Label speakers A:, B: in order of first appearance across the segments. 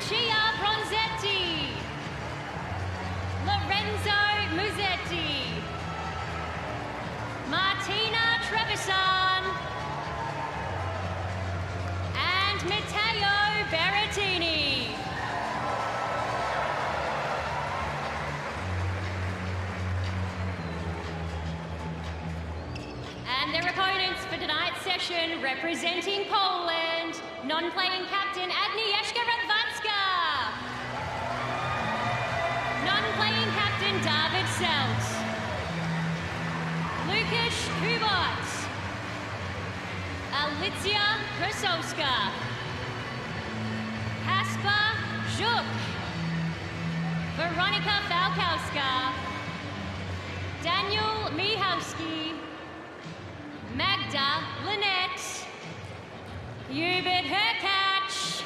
A: Lucia Bronzetti, Lorenzo Musetti, Martina Trevisan, and Matteo Berrettini. And their opponents for tonight's session, representing Poland, non-playing captain Agnieszka Radwanska, non-playing captain David Selt, Lukasz Hubert, Alicja Krasowska, Kasper Żuk, Weronika Falkowska, Daniel Michalski, Magda Lynette, Hubert Hurkacz,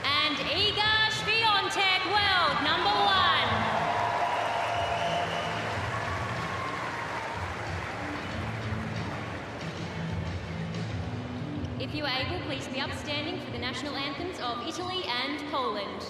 A: and Iga Świątek, world #1. If you are able, please be upstanding for the national anthems of Italy and Poland.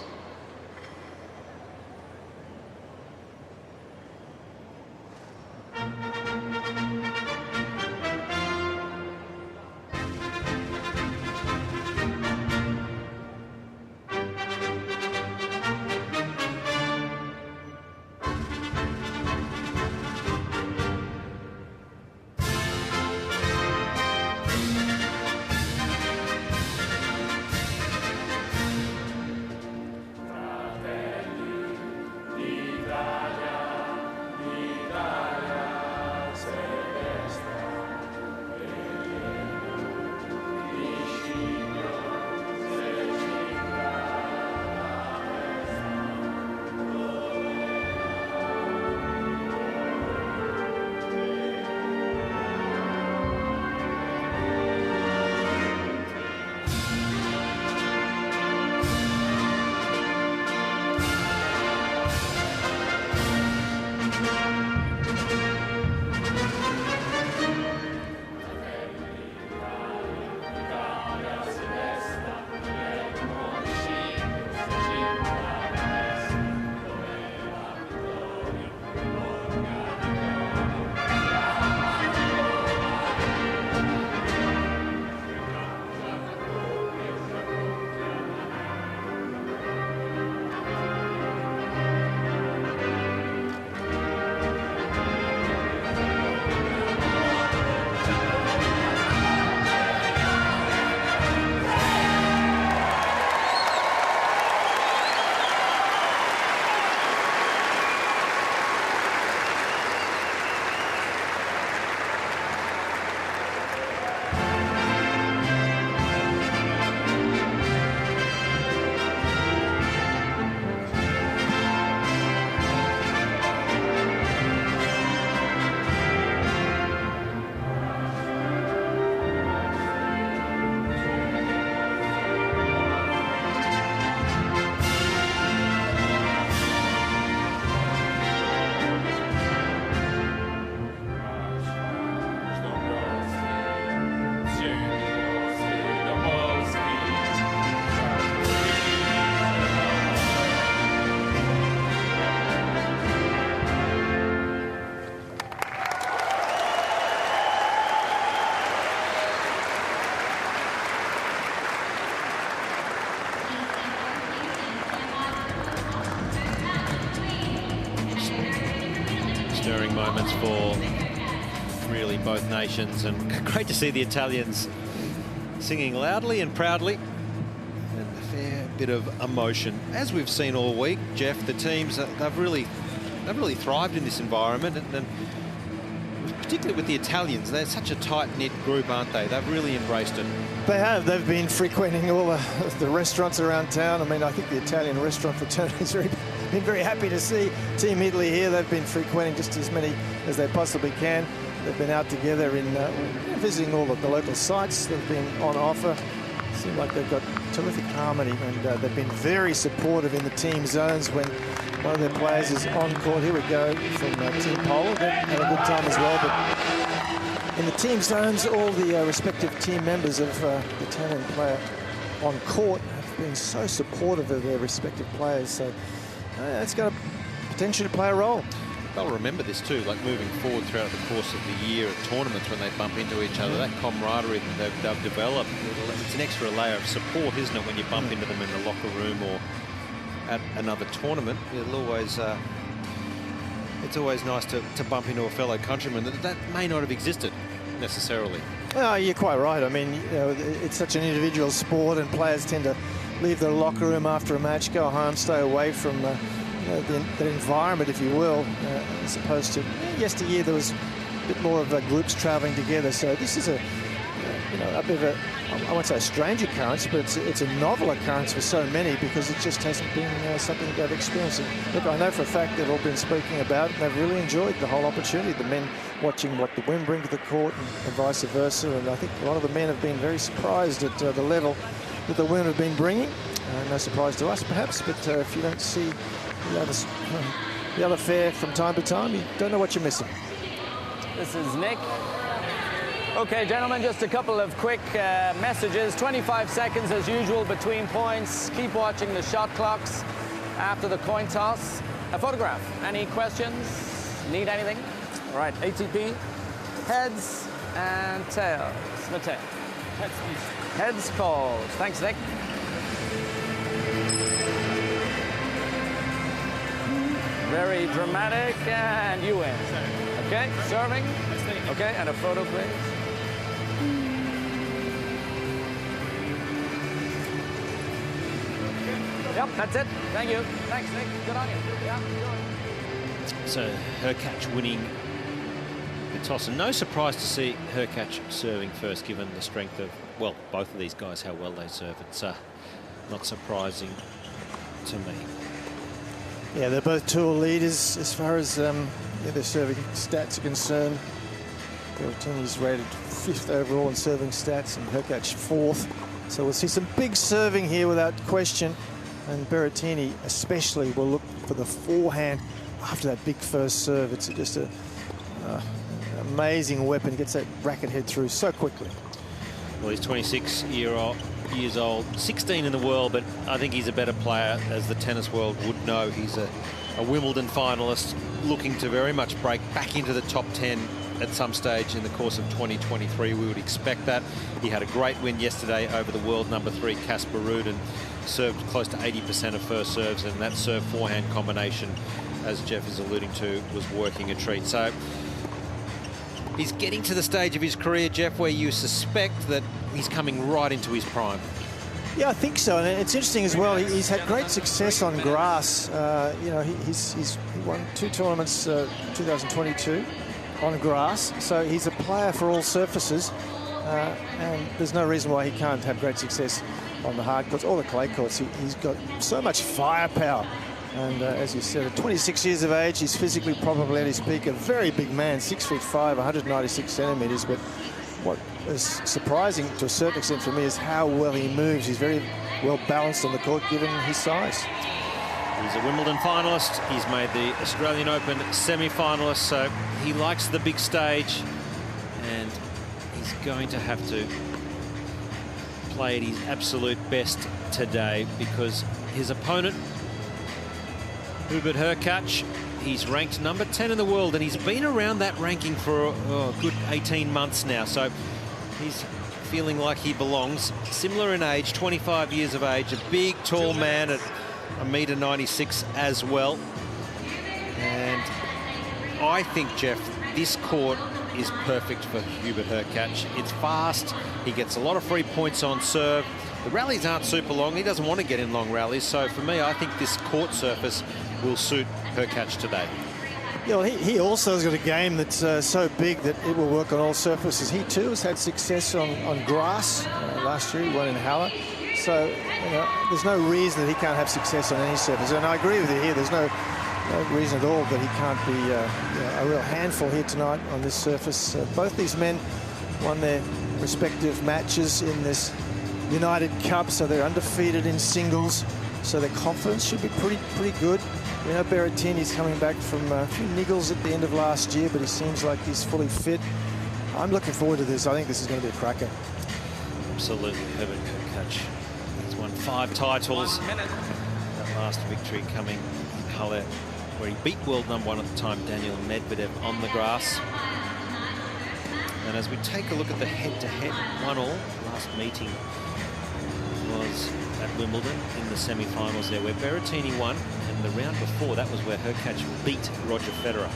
B: Stirring moments for really both nations, and great to see the Italians singing loudly and proudly, and a fair bit of emotion. As we've seen all week, Jeff, the teams, they've really thrived in this environment, and particularly with the Italians, they're such a tight-knit group, aren't they? They've really embraced it.
C: They have. They've been frequenting all the restaurants around town. I mean, I think the Italian restaurant fraternity has been very happy to see Team Italy here. They've been frequenting just as many as they possibly can. They've been out together in visiting all of the local sites that have been on offer. Seem like they've got terrific harmony, and they've been very supportive in the team zones when one of their players is on court. Here we go from Team Poland. They've had a good time as well, but in the team zones, all the respective team members of the Italian player on court have been so supportive of their respective players. So it's going to potentially play a role.
B: They'll remember this too, like moving forward throughout the course of the year at tournaments when they bump into each other. That camaraderie that they've developed, it's an extra layer of support, isn't it, when you bump into them in the locker room or at another tournament. It's always nice to bump into a fellow countryman that may not have existed necessarily.
C: Well, you're quite right. I mean, it's such an individual sport, and players tend to leave the locker room after a match, go home, stay away from the environment, if you will, as opposed to yesteryear there was a bit more of groups travelling together. So this is a bit of a, I won't say a strange occurrence, but it's a novel occurrence for so many, because it just hasn't been something they've experienced. And look, I know for a fact they've all been speaking about it, and they've really enjoyed the whole opportunity. The men watching what the women bring to the court and vice versa, and I think a lot of the men have been very surprised at the level that the women have been bringing. No surprise to us, perhaps, but if you don't see the other fair from time to time, you don't know what you're missing.
D: This is Nick. Okay, gentlemen, just a couple of quick messages. 25 seconds as usual between points. Keep watching the shot clocks after the coin toss. A photograph. Any questions? Need anything? All right, ATP. Heads and tails. Matteo. Heads, please. Heads called. Thanks, Nick. Very dramatic, and you win. Okay, serving. Okay, and a photo, please. Yep, that's it. Thank you. Thanks, Nick. Good on you. Yeah, enjoy.
B: So Hurkacz winning the toss, and no surprise to see Hurkacz serving first, given the strength of, well, both of these guys, how well they serve. It's not surprising to me.
C: Yeah, they're both tour leaders as far as their serving stats are concerned. Berrettini's rated 5th overall in serving stats, and Hurkacz 4th. So we'll see some big serving here without question. And Berrettini especially will look for the forehand after that big first serve. It's just an amazing weapon. Gets that racket head through so quickly.
B: Well, he's 26 years old, 16 in the world, but I think he's a better player, as the tennis world would know. He's a Wimbledon finalist, looking to very much break back into the top 10 at some stage in the course of 2023. We would expect that. He had a great win yesterday over the world number 3 Casper Ruud, and served close to 80% of first serves, and that serve forehand combination, as Jeff is alluding to, was working a treat. So he's getting to the stage of his career, Jeff, where you suspect that he's coming right into his prime.
C: Yeah, I think so, and it's interesting as well. He's had great success on grass. He won 2 tournaments 2022 on grass, so he's a player for all surfaces, and there's no reason why he can't have great success on the hard courts or the clay courts. He's got so much firepower, and as you said, at 26 years of age, he's physically probably at his peak. A very big man, 6'5", 196 centimetres, but what is surprising to a certain extent for me is how well he moves. He's very well balanced on the court given his size.
B: He's a Wimbledon finalist. He's made the Australian Open semi-finalist, so he likes the big stage, and he's going to have to play at his absolute best today, because his opponent, Hubert Hurkacz, he's ranked number 10 in the world, and he's been around that ranking for a good 18 months now. So he's feeling like he belongs. Similar in age, 25 years of age, a big, tall man at 1.96 m as well. And I think, Jeff, this court is perfect for Hubert Hurkacz. It's fast. He gets a lot of free points on serve. The rallies aren't super long. He doesn't want to get in long rallies. So for me, I think this court surface will suit Hurkacz today.
C: Yeah, well, he also has got a game that's so big that it will work on all surfaces. He too has had success on grass. Last year he won in Halle. So there's no reason that he can't have success on any surface. And I agree with you here. There's no reason at all that he can't be a real handful here tonight on this surface. Both these men won their respective matches in this United Cup, so they're undefeated in singles. So their confidence should be pretty good. You know, Berrettini's coming back from a few niggles at the end of last year, but he seems like he's fully fit. I'm looking forward to this. I think this is going to be a cracker.
B: Absolutely. Hubert Hurkacz 5 titles. That last victory coming in Halle, where he beat world #1 at the time, Daniel Medvedev, on the grass. And as we take a look at the head-to-head 1-all, last meeting was at Wimbledon in the semi-finals there, where Berrettini won, and the round before that was where Hurkacz beat Roger Federer.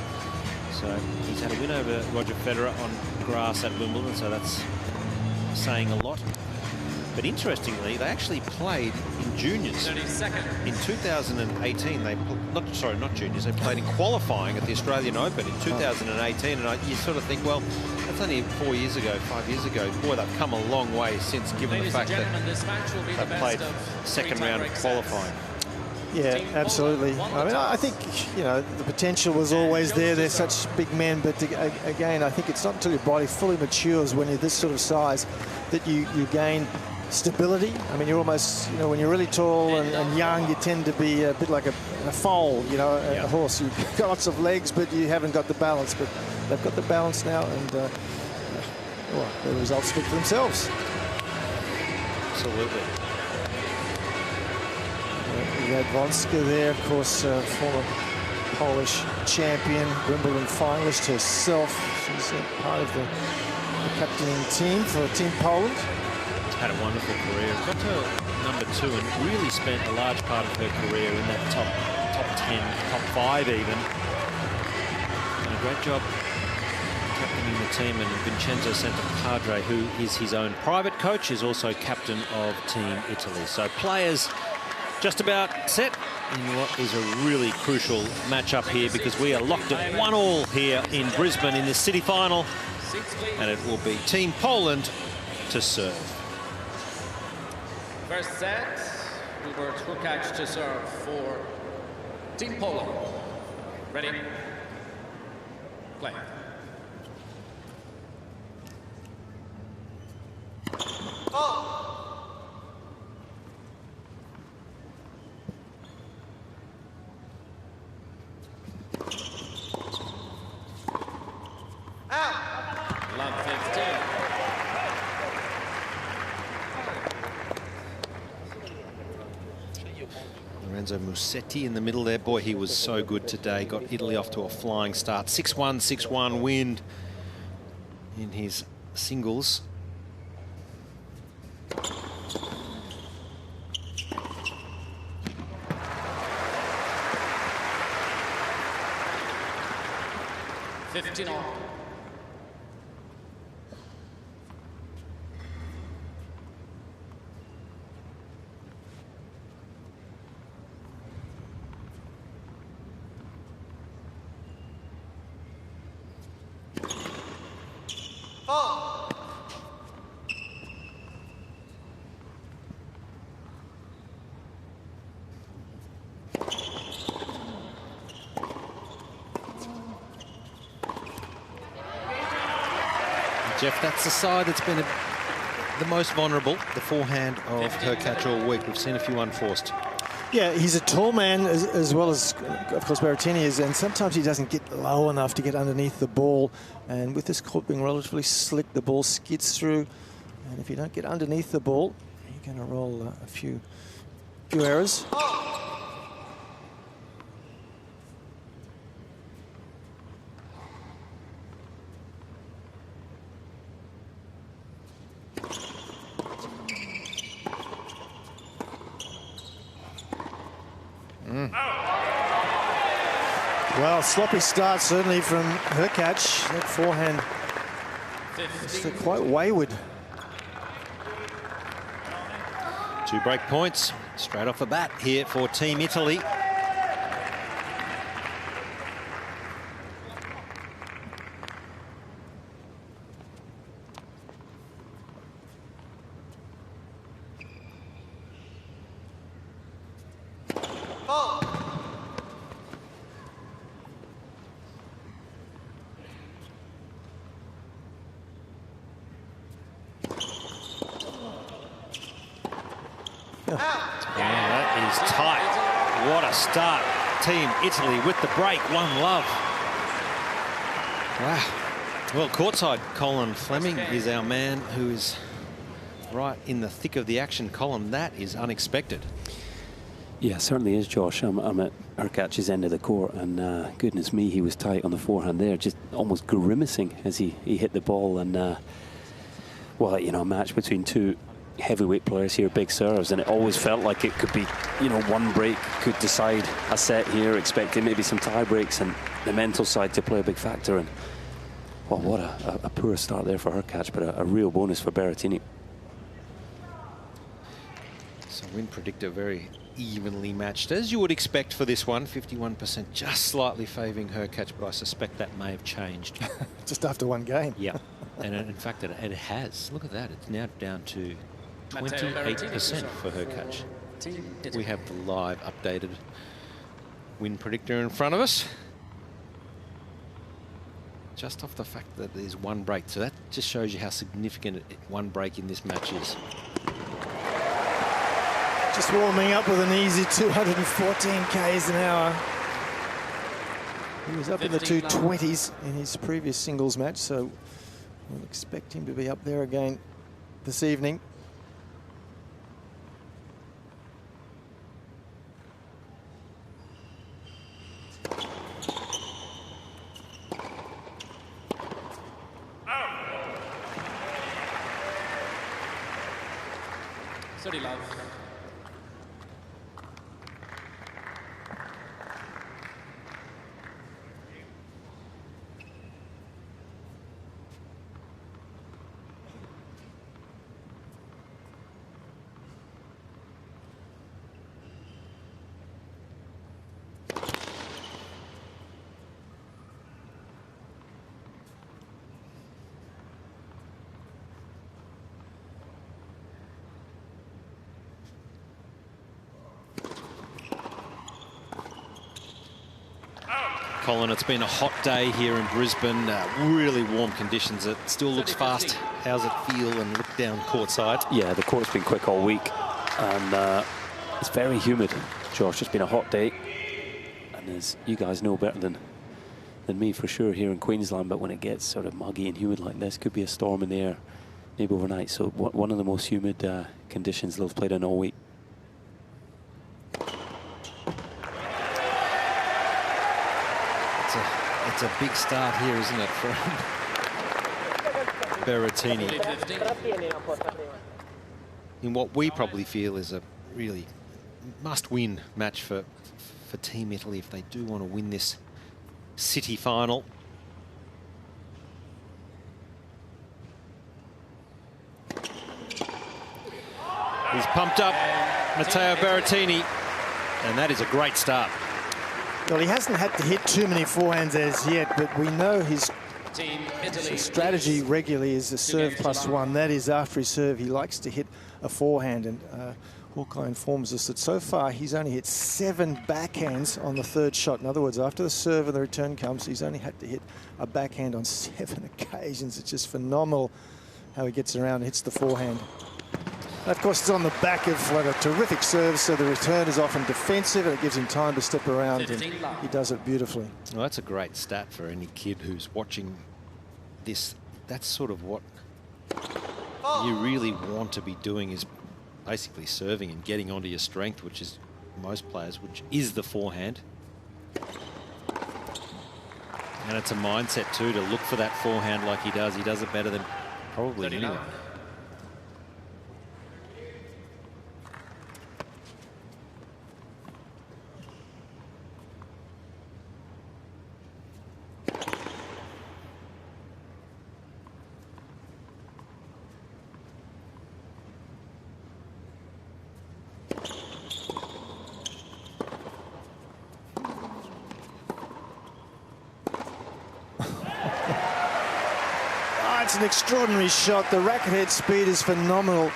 B: So he's had a win over Roger Federer on grass at Wimbledon, so that's saying a lot. But interestingly, they actually played in juniors.
D: 30 seconds.
B: In 2018, not juniors, they played in qualifying at the Australian Open in 2018, and you sort of think, well, that's only 4 years ago, 5 years ago. Boy, they've come a long way since, given the fact that they've played second round of qualifying.
C: Yeah, absolutely. I mean, I think, you know, the potential was always there. They're such big men, but again, I think it's not until your body fully matures when you're this sort of size that you gain stability. I mean, you're almost, you know, when you're really tall and young, you tend to be a bit like a foal, you know, a horse. You've got lots of legs, but you haven't got the balance. But they've got the balance now, and well, the results speak for themselves.
B: Absolutely.
C: Radwanska there, of course, former Polish champion, Wimbledon finalist herself. She's part of the captaining team for Team Poland.
B: Had a wonderful career. Got to #2 and really spent a large part of her career in that top 10, top 5 even. Done a great job captaining the team, and Vincenzo Santapadre, who is his own private coach, is also captain of Team Italy. So players just about set in what is a really crucial matchup here, because we are locked at 1-all here in Brisbane in this city final, and it will be Team Poland to serve.
D: First set, Hubert Hurkacz to serve for Team Poland. Ready? Play. Oh. Love 15.
B: Lorenzo Musetti in the middle there. Boy, he was so good today. Got Italy off to a flying start. 6-1, 6-1 win in his singles. Jeff, that's the side that's been the most vulnerable, the forehand of Hurkacz all week. We've seen a few unforced.
C: Yeah, he's a tall man as well as, of course, Berrettini is, and sometimes he doesn't get low enough to get underneath the ball. And with this court being relatively slick, the ball skids through. And if you don't get underneath the ball, you're going to roll a few errors. Well, sloppy start certainly from Hurkacz. That forehand is quite wayward.
B: 2 break points straight off the bat here for Team Italy. Yeah, that is tight. What a start. Team Italy with the break. 1-love. Wow. Well, courtside, Colin Fleming is our man, who is right in the thick of the action, Colin. That is unexpected.
E: Yeah, certainly is, Josh. I'm at Hurkacz's end of the court, and goodness me, he was tight on the forehand there, just almost grimacing as he hit the ball. And, well, you know, a match between two heavyweight players here, big serves, and it always felt like it could be, you know, one break could decide a set here, expecting maybe some tie breaks, and the mental side to play a big factor. And, well, what a poor start there for Hurkacz, but a real bonus for Berrettini.
B: So win predictor very evenly matched, as you would expect for this one. 51% just slightly favouring Hurkacz, but I suspect that may have changed.
C: Just after one game.
B: Yeah, and in fact it has. Look at that, it's now down to 28% for Hurkacz. We have the live updated win predictor in front of us. Just off the fact that there's one break, so that just shows you how significant one break in this match is.
C: Just warming up with an easy 214 k's an hour. He was up in the 220s in his previous singles match, so we'll expect him to be up there again this evening.
F: Steady, love.
B: Colin, it's been a hot day here in Brisbane, really warm conditions. It still looks fast. How's it feel and look down courtside?
E: Yeah, the court's been quick all week, and it's very humid, Josh. It's been a hot day, and as you guys know better than me for sure here in Queensland, but when it gets sort of muggy and humid like this, could be a storm in the air maybe overnight. So one of the most humid conditions they've played in all week.
B: It's a big start here, isn't it, for Berrettini, in what we probably feel is a really must-win match for Team Italy if they do want to win this city final. He's pumped up, Matteo Berrettini, and that is a great start.
C: Well, he hasn't had to hit too many forehands as yet, but we know his strategy regularly is a serve +1. That is, after his serve, he likes to hit a forehand. And Hawkeye informs us that so far he's only hit 7 backhands on the third shot. In other words, after the serve and the return comes, he's only had to hit a backhand on 7 occasions. It's just phenomenal how he gets around and hits the forehand. And of course, it's on the back of a terrific serve, so the return is often defensive and it gives him time to step around, and he does it beautifully.
B: Well, that's a great stat for any kid who's watching this. That's sort of what you really want to be doing, is basically serving and getting onto your strength, which is most players, which is the forehand. And it's a mindset too to look for that forehand like he does. He does it better than probably anyone.
C: It's an extraordinary shot. The racket head speed is phenomenal.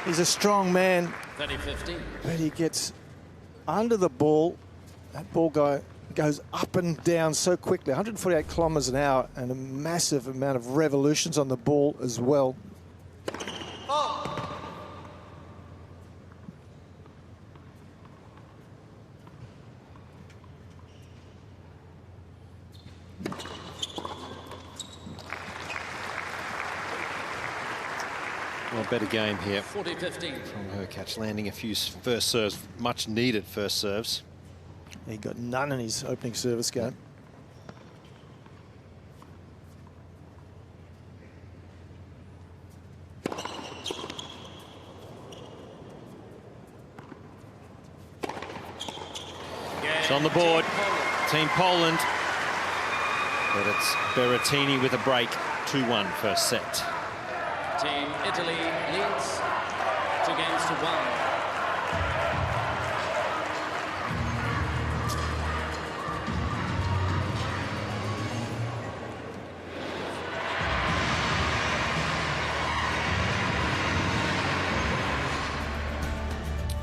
C: He's a strong man,
F: 30-15.
C: but he gets under the ball. That ball goes up and down so quickly, 148 kilometers an hour, and a massive amount of revolutions on the ball as well.
B: Well, better game here
F: 40-15
B: from Hurkacz, landing a few first serves, much needed first serves.
C: He got none in his opening service game.
B: It's on the board, Team Poland. But it's Berrettini with a break, 2-1 first set.
F: Team Italy leads 2-1.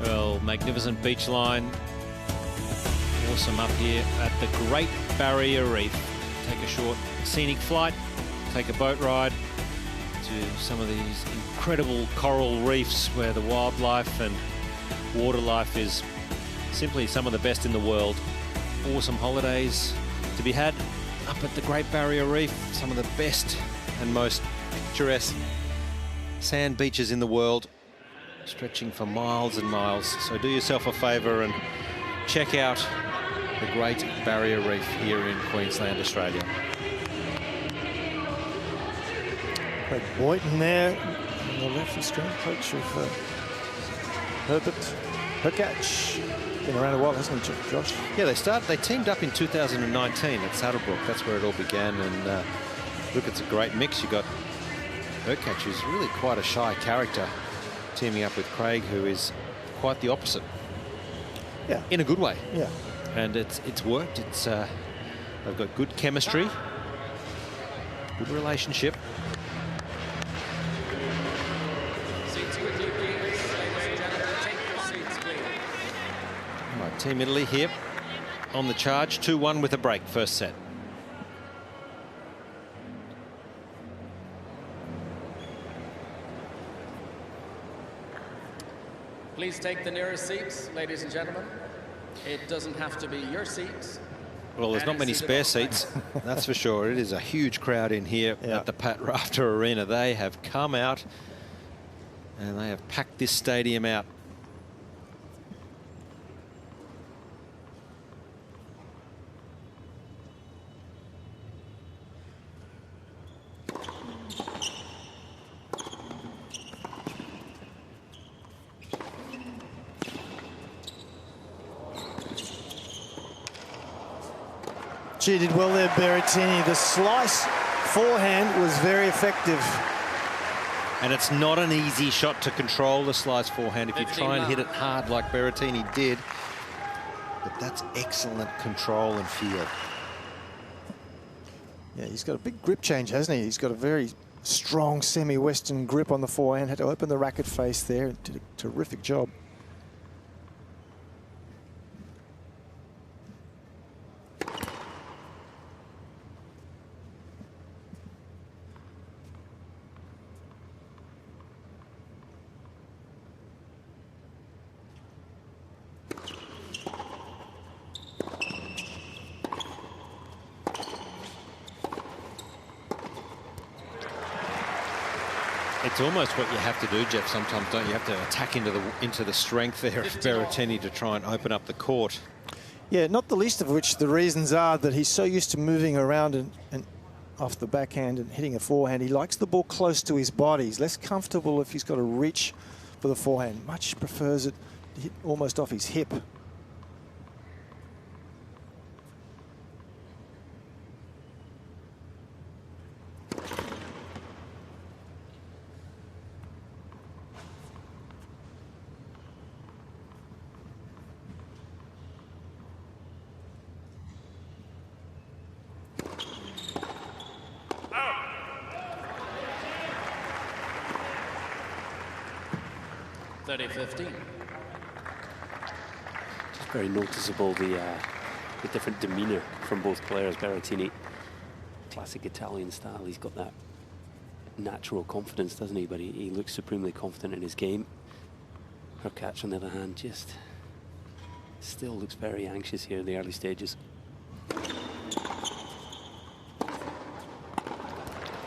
B: Well, magnificent beach line. Awesome up here at the Great Barrier Reef. Take a short scenic flight, take a boat ride to some of these incredible coral reefs where the wildlife and water life is simply some of the best in the world. Awesome holidays to be had up at the Great Barrier Reef, some of the best and most picturesque sand beaches in the world, stretching for miles and miles. So do yourself a favour and check out the Great Barrier Reef here in Queensland, Australia.
C: Craig Boyton there on the left, the strength coach of Hubert Hurkacz. Been around a while, hasn't he, Josh?
B: Yeah, they teamed up in 2019 at Saddlebrook. That's where it all began. And look, it's a great mix. You got Hurkacz, who's really quite a shy character, teaming up with Craig, who is quite the opposite.
C: Yeah.
B: In a good way.
C: Yeah.
B: And it's worked. They've got good chemistry, good relationship.
F: Seats quickly, please. Ladies and gentlemen, take your seats, please.
B: All right, Team Italy here on the charge, 2-1 with a break, first set.
F: Please take the nearest seats, ladies and gentlemen. It doesn't have to be your seat.
B: Well, there's not many spare seats, that's for sure. It is a huge crowd in here at the Pat Rafter Arena. They have come out and they have packed this stadium out.
C: Gee, did well there, Berrettini. The slice forehand was very effective.
B: And it's not an easy shot to control, the slice forehand, if you try and hit it hard like Berrettini did. But that's excellent control and feel.
C: Yeah, he's got a big grip change, hasn't he? He's got a very strong semi-western grip on the forehand. Had to open the racket face there. Did a terrific job.
B: It's almost what you have to do, Jeff, sometimes, don't you? You have to attack into the strength there of Berrettini to try and open up the court.
C: Yeah, not the least of which the reasons are that he's so used to moving around and off the backhand and hitting a forehand. He likes the ball close to his body. He's less comfortable if he's got to reach for the forehand. Much prefers it to hit almost off his hip.
B: $30-15.
E: Just very noticeable the different demeanour from both players. Berrettini, classic Italian style. He's got that natural confidence, doesn't he? But he looks supremely confident in his game. Hurkacz, on the other hand, just still looks very anxious here in the early stages.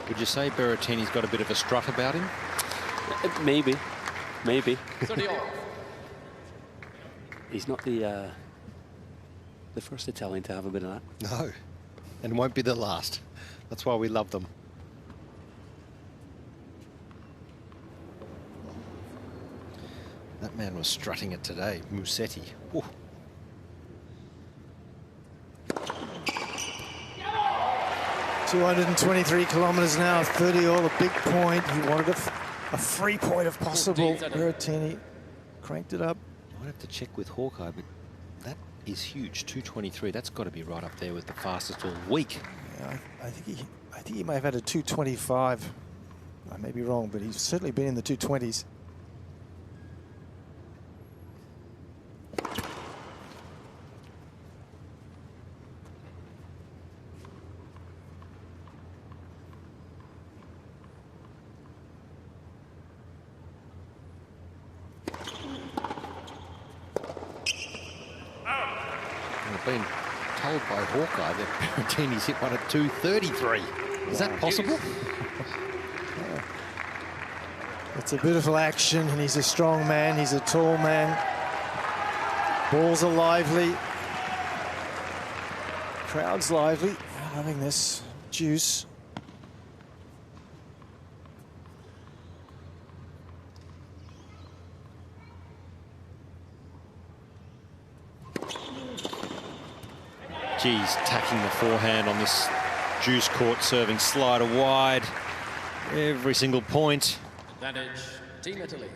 B: Would you say Berrettini's got a bit of a strut about him?
E: Maybe.
F: So do you all.
E: He's not the first Italian to have a bit of that.
B: No, and won't be the last. That's why we love them. That man was strutting it today, Musetti. Ooh.
C: .223 kilometres now, 30 all, a big point. He wanted a free point if possible. Berrettini cranked it up.
B: Might have to check with Hawkeye, but that is huge. 223. That's got to be right up there with the fastest all week.
C: Yeah, I think he may have had a 225. I may be wrong, but he's certainly been in the 220s.
B: Been told by Hawkeye that Berrettini's hit one at 233. Is that possible?
C: It's a beautiful action, and he's a strong man. He's a tall man. Balls are lively. Crowd's lively. Loving this juice.
B: Geez, tacking the forehand on this juice court, serving slider wide. Every single point.
F: Advantage, Team Italy.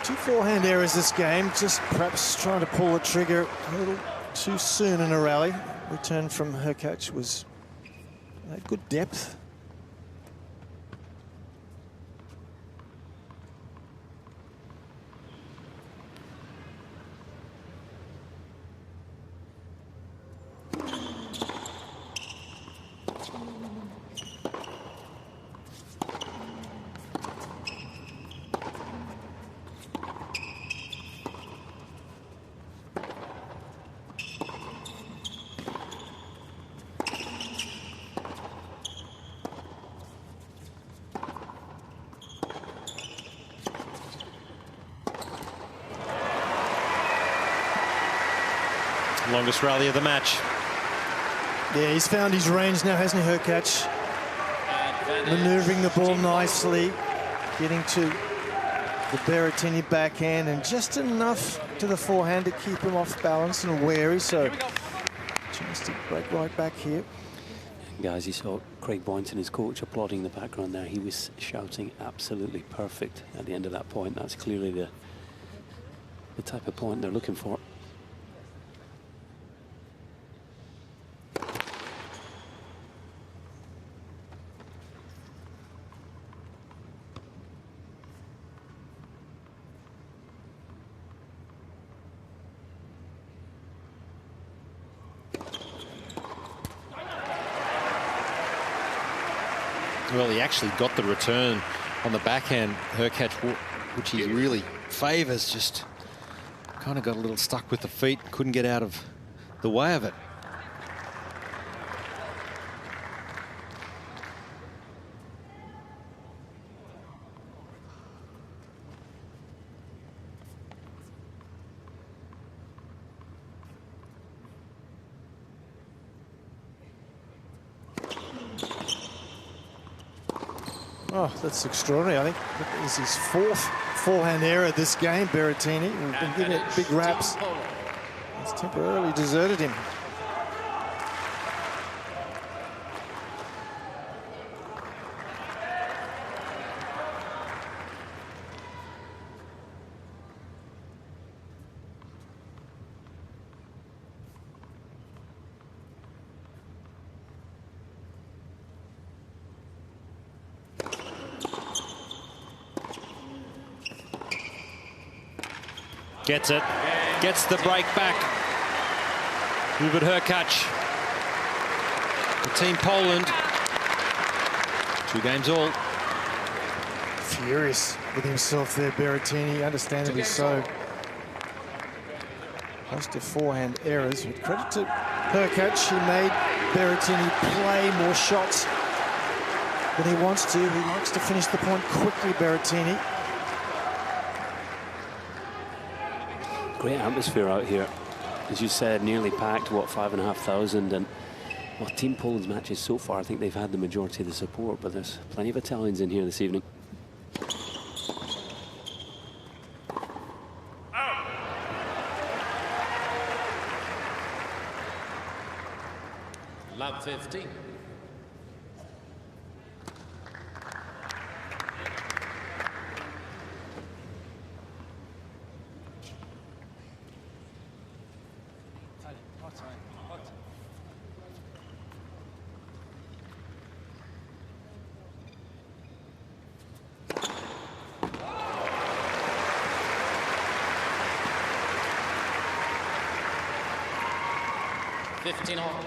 C: Two forehand errors this game, just perhaps trying to pull the trigger a little too soon in a rally. Return from Hurkacz was good depth.
B: Longest rally of the match.
C: Yeah, he's found his range now, hasn't he, Hurkacz? Manoeuvring the ball nicely, getting to the Berrettini backhand, and just enough to the forehand to keep him off balance and wary. So, chance to break right back here.
E: Guys, you saw Craig Boynton, his coach, applauding in the background there. He was shouting absolutely perfect at the end of that point. That's clearly the type of point they're looking for.
B: Well, he actually got the return on the backhand, Hurkacz, which he really favours. Just kind of got a little stuck with the feet, couldn't get out of the way of it.
C: Oh, that's extraordinary. I think that is his fourth forehand error this game, Berrettini. We've been giving it big raps. It's temporarily deserted him.
B: Gets it. Gets the break back. Hubert Hurkacz. The Team Poland. 2 games all.
C: Furious with himself there, Berrettini, understandably so. Host of forehand errors. With credit to Hurkacz, he made Berrettini play more shots than he wants to. He likes to finish the point quickly, Berrettini.
E: Great atmosphere out here. As you said, nearly packed, what, 5,500. And well, Team Poland's matches so far, I think they've had the majority of the support, but there's plenty of Italians in here this evening.
F: Love 15. All.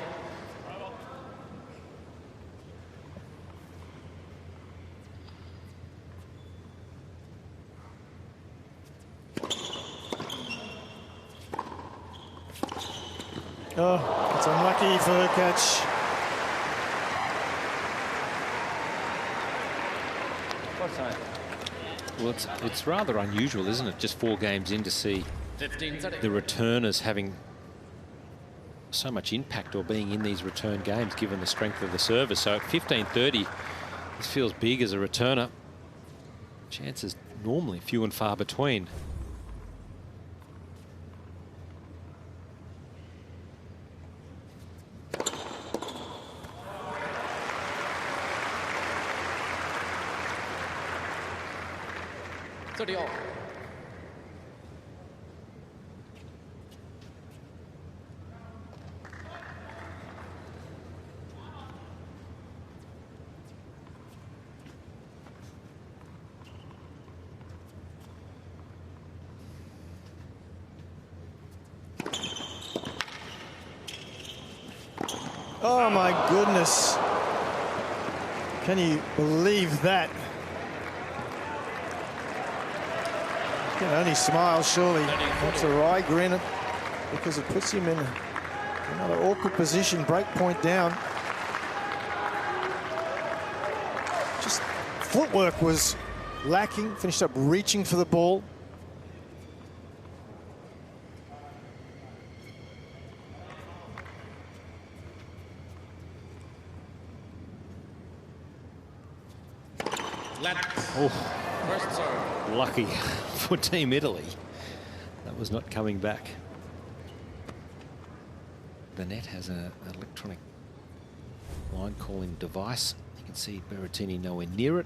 C: Oh, it's unlucky for Hurkacz.
B: Well, it's rather unusual, isn't it? Just 4 games in to see the returners having so much impact or being in these return games, given the strength of the service. So at 15:30, this feels big as a returner. Chances normally few and far between.
F: All.
C: Oh my goodness. Can you believe that? You can only smile, surely. That's a wry grin because it puts him in another awkward position, break point down. Just footwork was lacking, finished up reaching for the ball.
B: Oh, lucky for Team Italy. That was not coming back. The net has an electronic line calling device. You can see Berrettini nowhere near it,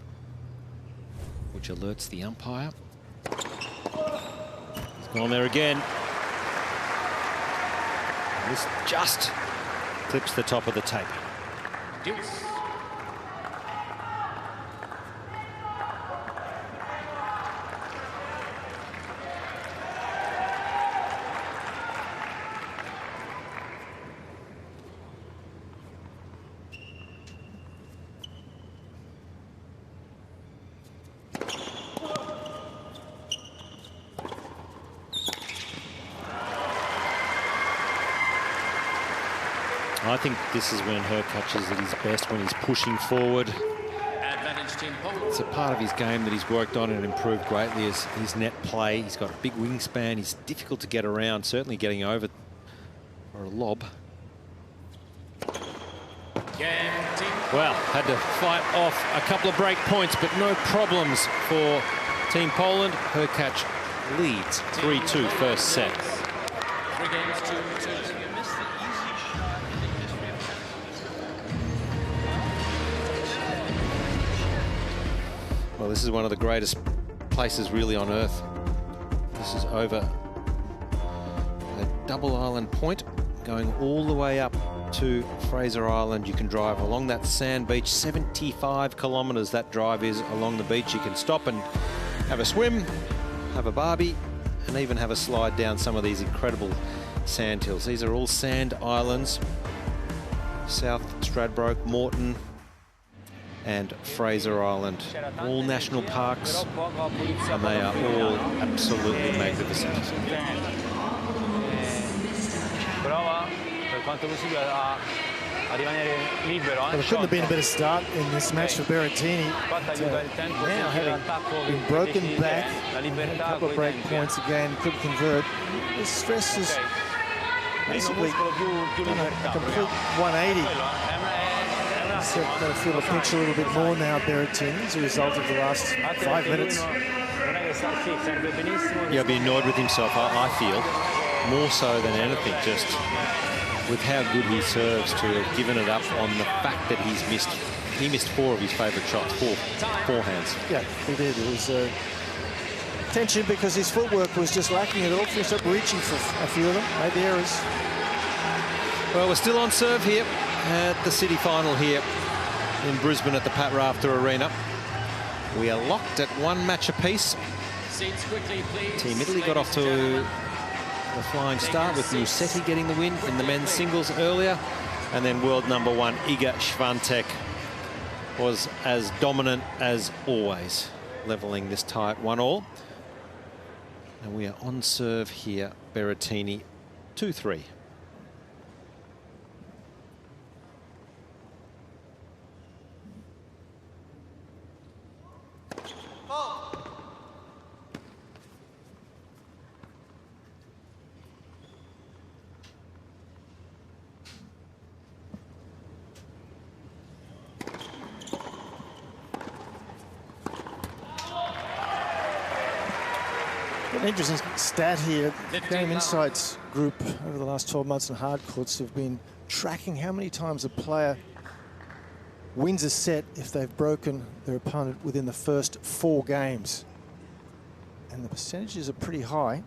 B: which alerts the umpire. He's gone there again. This just clips the top of the tape.
F: Deuce.
B: I think this is when Hurkacz is at his best, when he's pushing forward.
F: Advantage Team Poland.
B: It's a part of his game that he's worked on and improved greatly, is his net play. He's got a big wingspan. He's difficult to get around, certainly getting over for a lob. Well, had to fight off a couple of break points, but no problems for Team Poland. Hurkacz leads 3-2 first set.
F: 3 games, 2-2.
B: Well, this is one of the greatest places really on earth. This is over the Double Island Point, going all the way up to Fraser Island. You can drive along that sand beach, 75 kilometres that drive is along the beach. You can stop and have a swim, have a barbie, and even have a slide down some of these incredible sand hills. These are all sand islands. South Stradbroke, Moreton and Fraser Island. All national parks, and they are all absolutely magnificent.
C: Well, it couldn't have been a better start in this match for Berrettini. Now having been broken back, a couple of break points again, couldn't convert. His stress has basically done a complete 180. He's got to feel the pinch a little bit more now, Berrettini, as a result of the last 5 minutes.
B: Yeah, I'd be annoyed with himself, I feel, more so than anything, just with how good he serves, to have given it up on the fact that he missed 4 of his favourite shots, forehands.
C: Yeah, he did. It was tension because his footwork was just lacking it all. Finished up reaching for a few of them, made the errors.
B: Well, we're still on serve here at the City Final here in Brisbane at the Pat Rafter Arena. We are locked at 1 match apiece.
F: Seats quickly, please.
B: Team Italy got off to a flying start with Musetti getting the win in the men's singles earlier, and then world number 1 Iga Swiatek was as dominant as always, levelling this tie at 1-1. And we are on serve here, Berrettini, 2-3.
C: An interesting stat here. The Game Insights group over the last 12 months in hard courts have been tracking how many times a player wins a set if they've broken their opponent within the first 4 games. And the percentages are pretty high.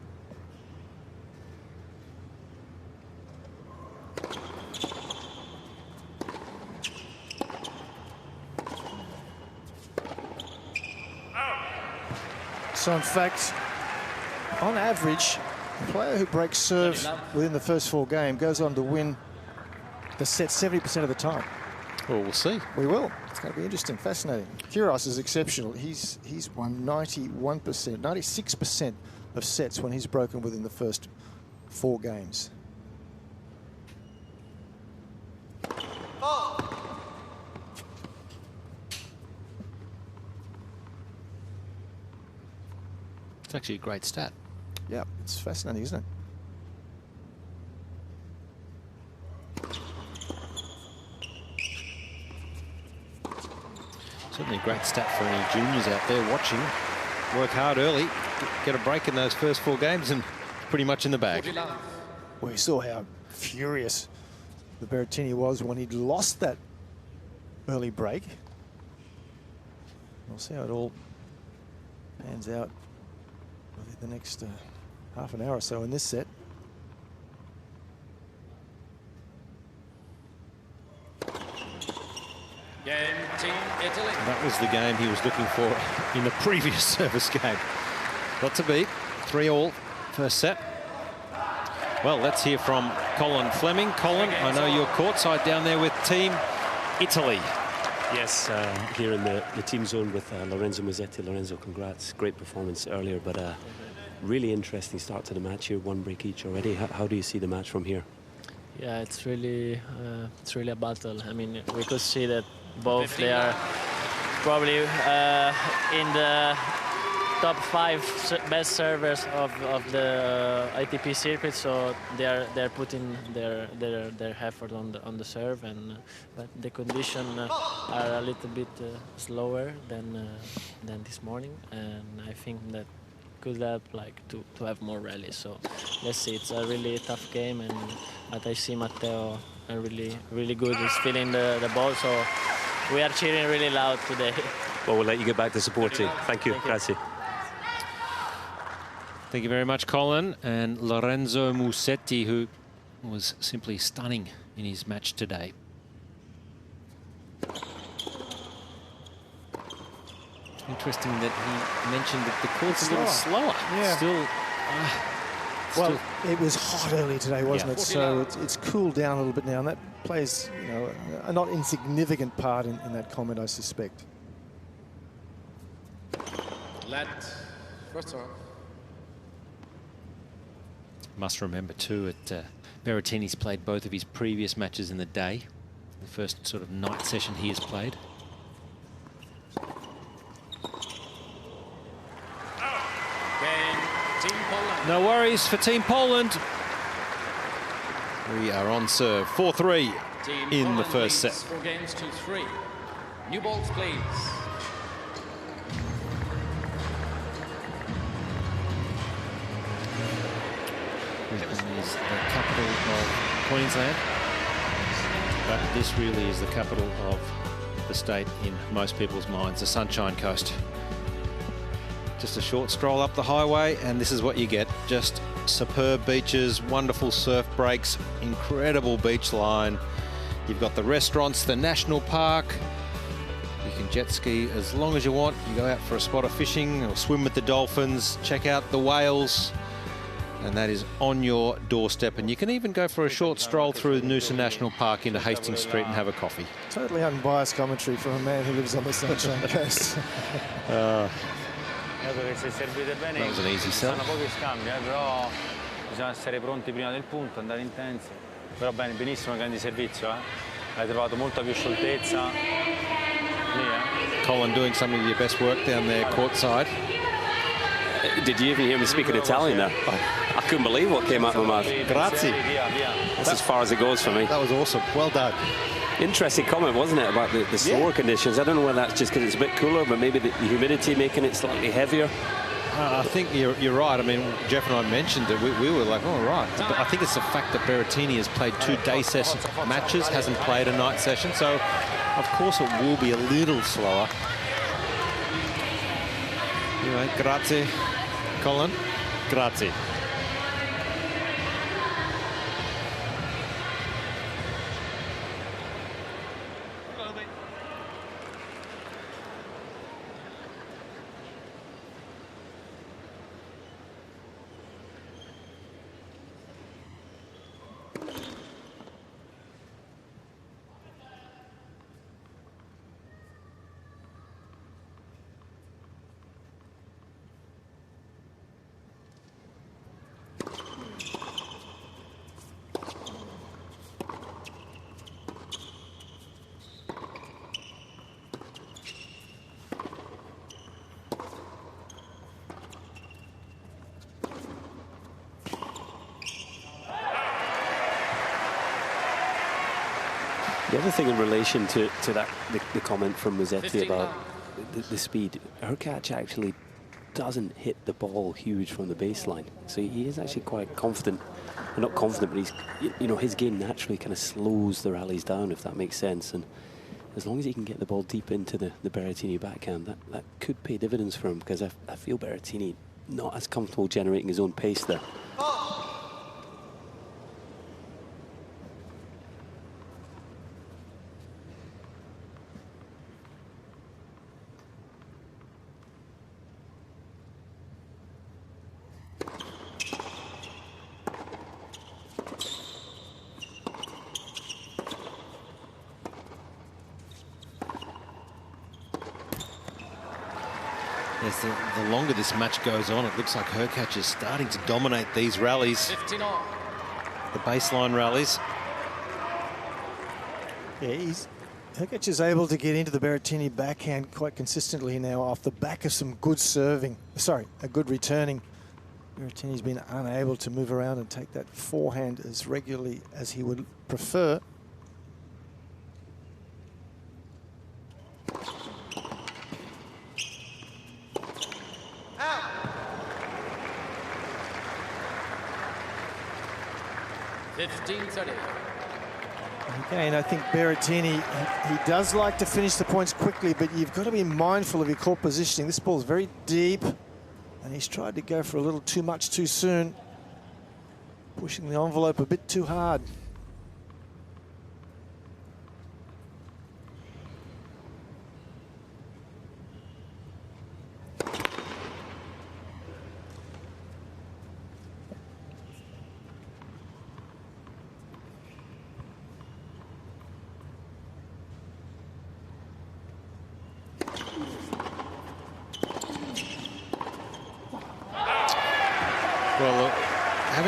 C: So in fact, on average, a player who breaks serve within the first 4 games goes on to win the set 70% of the time.
B: Well, we'll see.
C: We will. It's going to be interesting, fascinating. Kyrgios is exceptional. He's won 91%, 96% of sets when he's broken within the first 4 games.
B: It's actually a great stat.
C: Yeah, it's fascinating, isn't it?
B: Certainly a great stat for any juniors out there watching. Work hard early, get a break in those first 4 games, and pretty much in the bag.
C: We saw how furious the Berrettini was when he'd lost that early break. We'll see how it all pans out within the next half an hour or so in this set.
F: Game Team Italy.
B: And that was the game he was looking for in the previous service game. Got to beat 3-3 first set. Well, let's hear from Colin Fleming. Colin, I know you're courtside down there with Team Italy.
E: Yes, here in the team zone with Lorenzo Musetti. Lorenzo, congrats. Great performance earlier, but really interesting start to the match here. 1 break each already. How do you see the match from here?
G: Yeah, it's really a battle. I mean, we could see that both they are probably in the top 5 best servers of the ITP circuit, so they're putting their effort on the serve, and but the conditions are a little bit slower than this morning, and I think that could help to have more rallies. So let's see. It's a really tough game, but I see Matteo really good. He's feeling the ball, so we are cheering really loud today.
E: Well, we'll let you get back to supporting. Thank you. Grazie.
B: Thank you very much, Colin. And Lorenzo Musetti, who was simply stunning in his match today. Interesting that he mentioned that the court's a little slower.
C: Yeah.
B: Still
C: Well, it was hot early today, wasn't
B: Yeah.
C: it? So it's cooled down a little bit now, and that plays, you know, a not insignificant part in that comment, I suspect.
F: Let first serve.
B: Must remember too, Berrettini's played both of his previous matches in the day. The first sort of night session he has played.
F: Team Poland.
B: No worries for Team Poland. We are on serve. 4-3
F: Team
B: in the
F: Poland
B: first set.
F: leads 4 games to 3. New balls, please.
B: Brisbane is the capital of Queensland, but this really is the capital of the state in most people's minds, the Sunshine Coast. Just a short stroll up the highway and this is what you get. Just superb beaches, wonderful surf breaks, incredible beach line. You've got the restaurants, the national park. You can jet ski as long as you want. You go out for a spot of fishing or swim with the dolphins, check out the whales. And that is on your doorstep. And you can even go for a short stroll through Noosa National Park into Hastings Street and have a coffee.
C: Totally unbiased commentary from a man who lives on the Sunshine Coast.
B: That was an easy sell.
D: Pochi scambi, però bisogna essere pronti prima del punto, andare intensi. Però bene, benissimo, grandi servizio, Hai trovato molta più scioltezza. Lì,
B: Colin doing some of your best work down there courtside.
E: Did you even hear me speaking Italian there? I couldn't believe what came out of my mouth.
B: Grazie.
E: That's as far as it goes for me.
B: That was awesome. Well done.
E: Interesting comment, wasn't it, about the slower conditions? I don't know whether that's just because it's a bit cooler, but maybe the humidity making it slightly heavier.
B: I think you're right. I mean, Jeff and I mentioned it. We were like, oh, right. But I think it's the fact that Berrettini has played 2 day session matches, hasn't played a night session. So, of course, it will be a little slower. Anyway, grazie, Colin. Grazie.
E: The other thing in relation to that, the comment from Rossetti about the speed, Hurkacz actually doesn't hit the ball huge from the baseline. So he is actually quite confident. Well, not confident, but he's, you know, his game naturally kind of slows the rallies down, if that makes sense. And as long as he can get the ball deep into the Berrettini backhand, that could pay dividends for him, because I feel Berrettini not as comfortable generating his own pace there.
B: The longer this match goes on, it looks like Hurkacz is starting to dominate these rallies,
F: 15 all.
B: the baseline rallies.
C: Yeah, Hurkacz is able to get into the Berrettini backhand quite consistently now off the back of some good serving. Sorry, a good returning. Berrettini's been unable to move around and take that forehand as regularly as he would prefer. Again, I think Berrettini, he does like to finish the points quickly, but you've got to be mindful of your court positioning. This ball's very deep, and he's tried to go for a little too much too soon, pushing the envelope a bit too hard.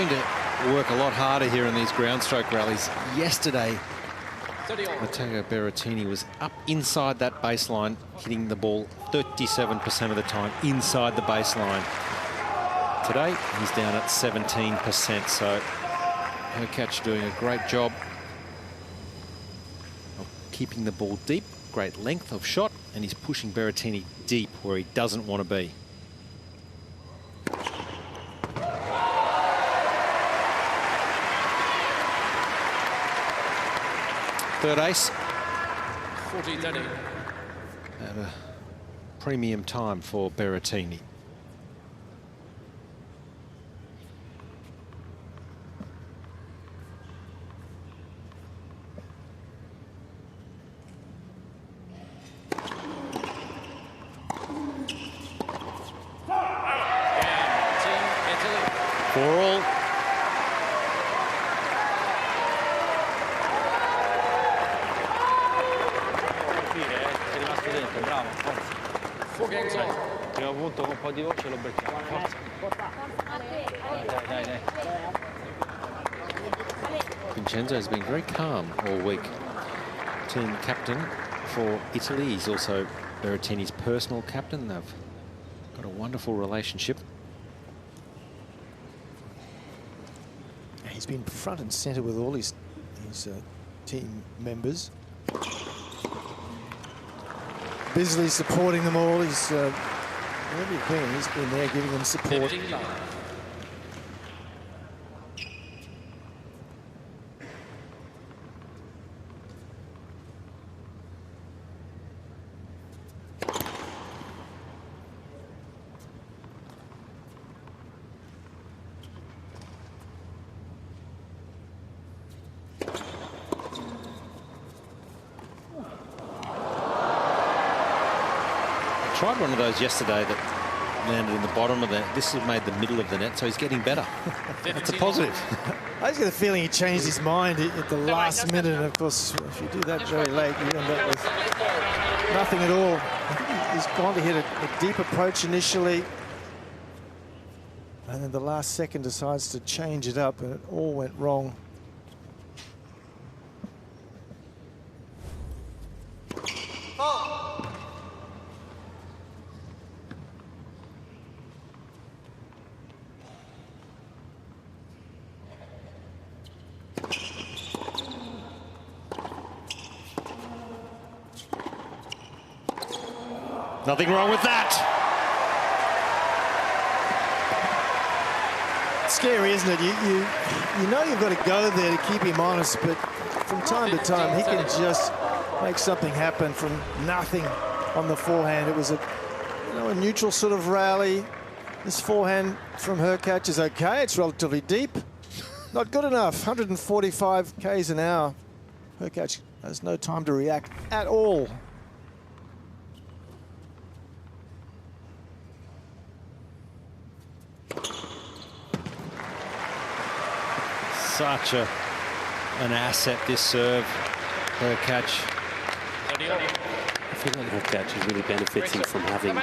B: having to work a lot harder here in these ground stroke rallies. Yesterday, Matteo Berrettini was up inside that baseline, hitting the ball 37% of the time inside the baseline. Today, he's down at 17%, so Hurkacz doing a great job of keeping the ball deep, great length of shot, and he's pushing Berrettini deep where he doesn't want to be. Third ace.
F: 40-30.
B: At a premium time for Berrettini. For all.
F: Four games on.
D: Primo punto con un po' di voce lo becchiamo. Forza. Dai.
B: Vincenzo has been very calm all week. Team captain for Italy. He's also Berrettini's personal captain. They've got a wonderful relationship.
C: He's been front and centre with all his team members. Busily supporting them all. He's everything. He's been there giving them support.
B: Tried one of those yesterday that landed in the bottom of the net. This has made the middle of the net, so he's getting better. That's a positive.
C: I just get the feeling he changed his mind at the last minute. And of course, if you do that very late, you end up with nothing at all. I think he's gone to hit a deep approach initially. And then the last second decides to change it up, and it all went wrong.
B: Nothing wrong with that.
C: It's scary, isn't it? You know you've got to go there to keep him honest, but from time to time he can just make something happen from nothing on the forehand. It was a neutral sort of rally. This forehand from Hurkacz is okay. It's relatively deep. Not good enough. 145 k's an hour. Hurkacz has no time to react at all.
B: Such an asset, this serve, Hurkacz.
E: I feel like Hurkacz is really benefiting from having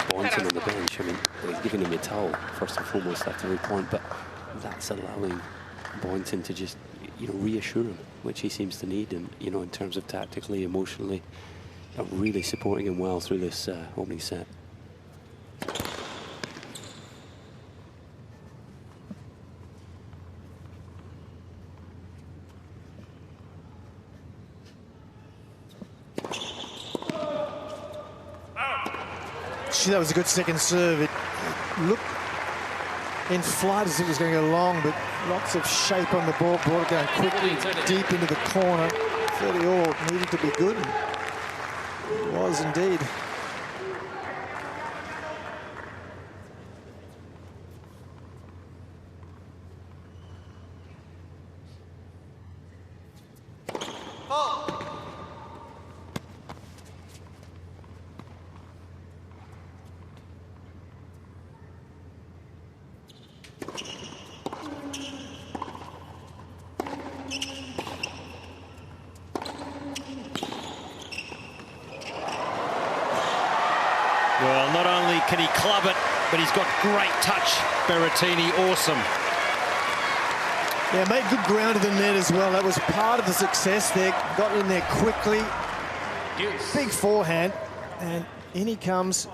E: Boynton on the bench. I mean, he's giving him a towel first and foremost after every point, but that's allowing Boynton to just, reassure him, which he seems to need, and in terms of tactically, emotionally, really supporting him well through this opening set.
C: That was a good second serve. It looked in flight as if it was going to go long, but lots of shape on the ball, brought it down quickly, deep into the corner. 30 all needed to be good. It was indeed.
B: Well, not only can he club it, but he's got great touch. Berrettini, awesome.
C: Yeah, made good ground to the net as well. That was part of the success there. Got in there quickly. Big forehand. And in he comes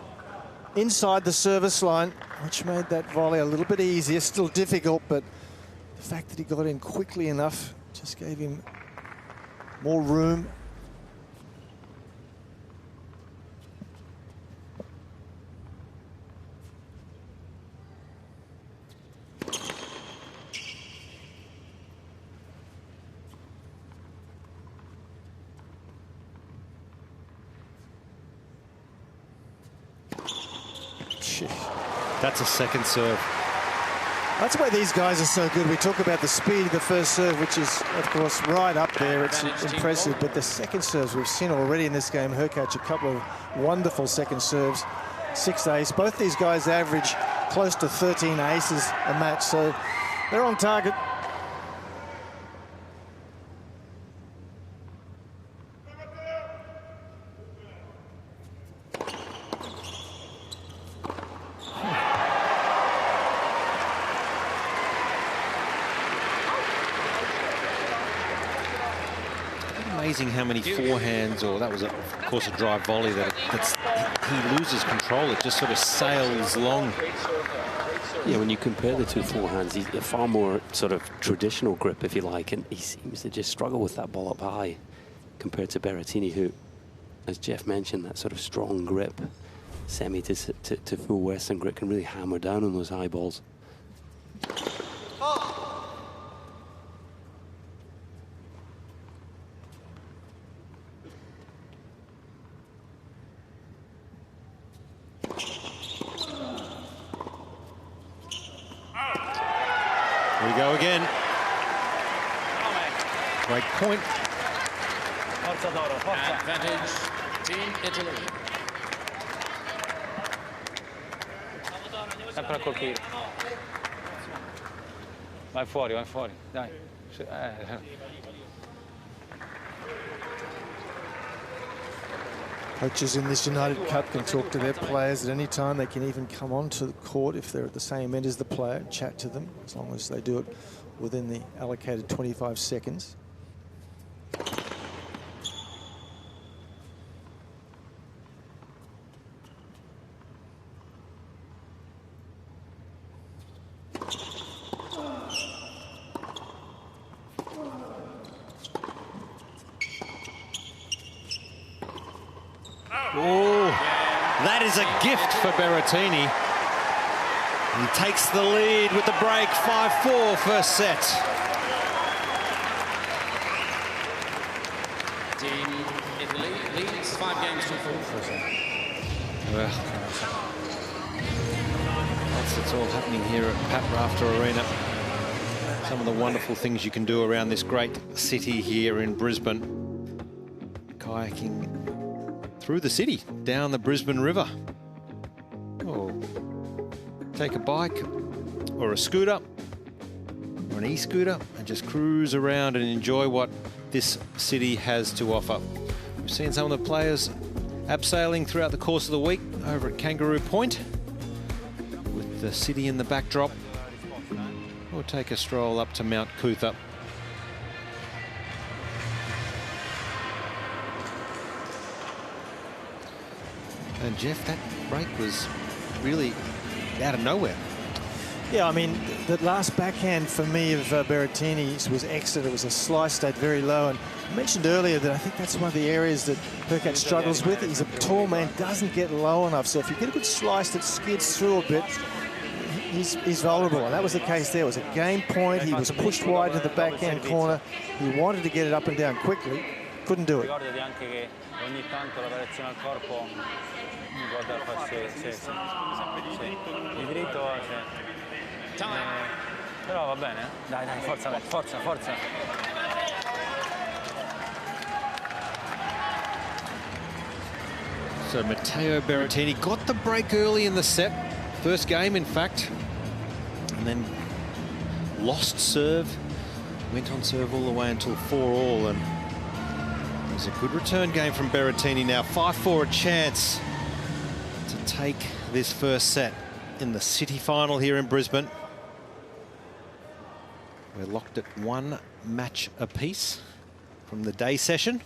C: inside the service line, which made that volley a little bit easier. Still difficult, but the fact that he got in quickly enough just gave him more room.
B: That's a second serve.
C: That's why these guys are so good. We talk about the speed of the first serve, which is, of course, right up there. It's impressive. But the second serves we've seen already in this game, Hurkacz, a couple of wonderful second serves, 6 ace. Both these guys average close to 13 aces a match, so they're on target.
B: Amazing how many forehands, or that was, of course, a drive volley, that he loses control. It just sort of sails long.
E: Yeah, when you compare the two forehands, he's a far more sort of traditional grip, if you like, and he seems to just struggle with that ball up high compared to Berrettini, who, as Jeff mentioned, that sort of strong grip, semi to full Western grip, can really hammer down on those high balls.
B: Here we go again. Great point.
F: Advantage, Team Italy.
D: Sempre a colpire. Vai fuori, dai.
C: Coaches in this United Cup can talk to their players at any time. They can even come onto the court if they're at the same end as the player and chat to them, as long as they do it within the allocated 25 seconds.
B: Oh, that is a gift for Berrettini. He takes the lead with the break, 5-4 first set.
F: Team Italy leads 5 games to 4.
B: Well, that's all happening here at Pat Rafter Arena. Some of the wonderful things you can do around this great city here in Brisbane. Kayaking through the city, down the Brisbane River. Or take a bike or a scooter or an e-scooter and just cruise around and enjoy what this city has to offer. We've seen some of the players abseiling throughout the course of the week over at Kangaroo Point with the city in the backdrop. Or take a stroll up to Mount Cootha. And Jeff, that break was really out of nowhere.
C: Yeah, I mean, the last backhand for me of Berrettini's was excellent. It was a slice, stayed very low. And I mentioned earlier that I think that's one of the areas that Hurkacz struggles with. He's a tall man, doesn't get low enough. So if you get a good slice that skids through a bit, he's vulnerable. And that was the case there. It was a game point. He was pushed wide to the backhand corner. He wanted to get it up and down quickly. Couldn't do it.
D: Però va bene. Dai, forza.
B: So Matteo Berrettini got the break early in the set. First game, in fact. And then lost serve. Went on serve all the way until 4-all. And it was a good return game from Berrettini now. 5-4, a chance to take this first set in the City final here in Brisbane, We're locked at 1 match apiece from the day session.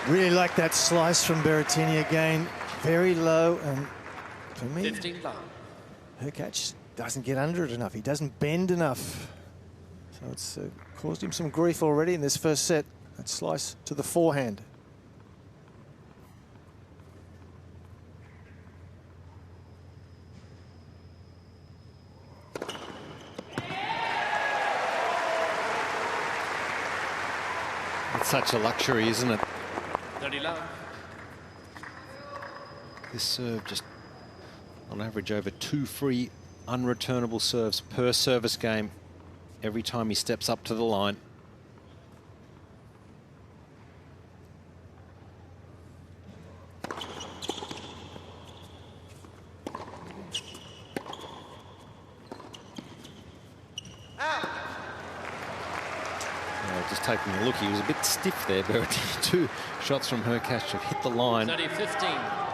C: Really like that slice from Berrettini again. Very low, and for me,
F: 15 love.
C: Hurkacz doesn't get under it enough. He doesn't bend enough. So it's caused him some grief already in this first set. That slice to the forehand.
B: It's such a luxury, isn't it?
F: 30 love.
B: This serve just on average over 2 free unreturnable serves per service game every time he steps up to the line. Just taking a look, he was a bit stiff there, but 2 shots from Hurkacz have hit the line.
F: 30-15.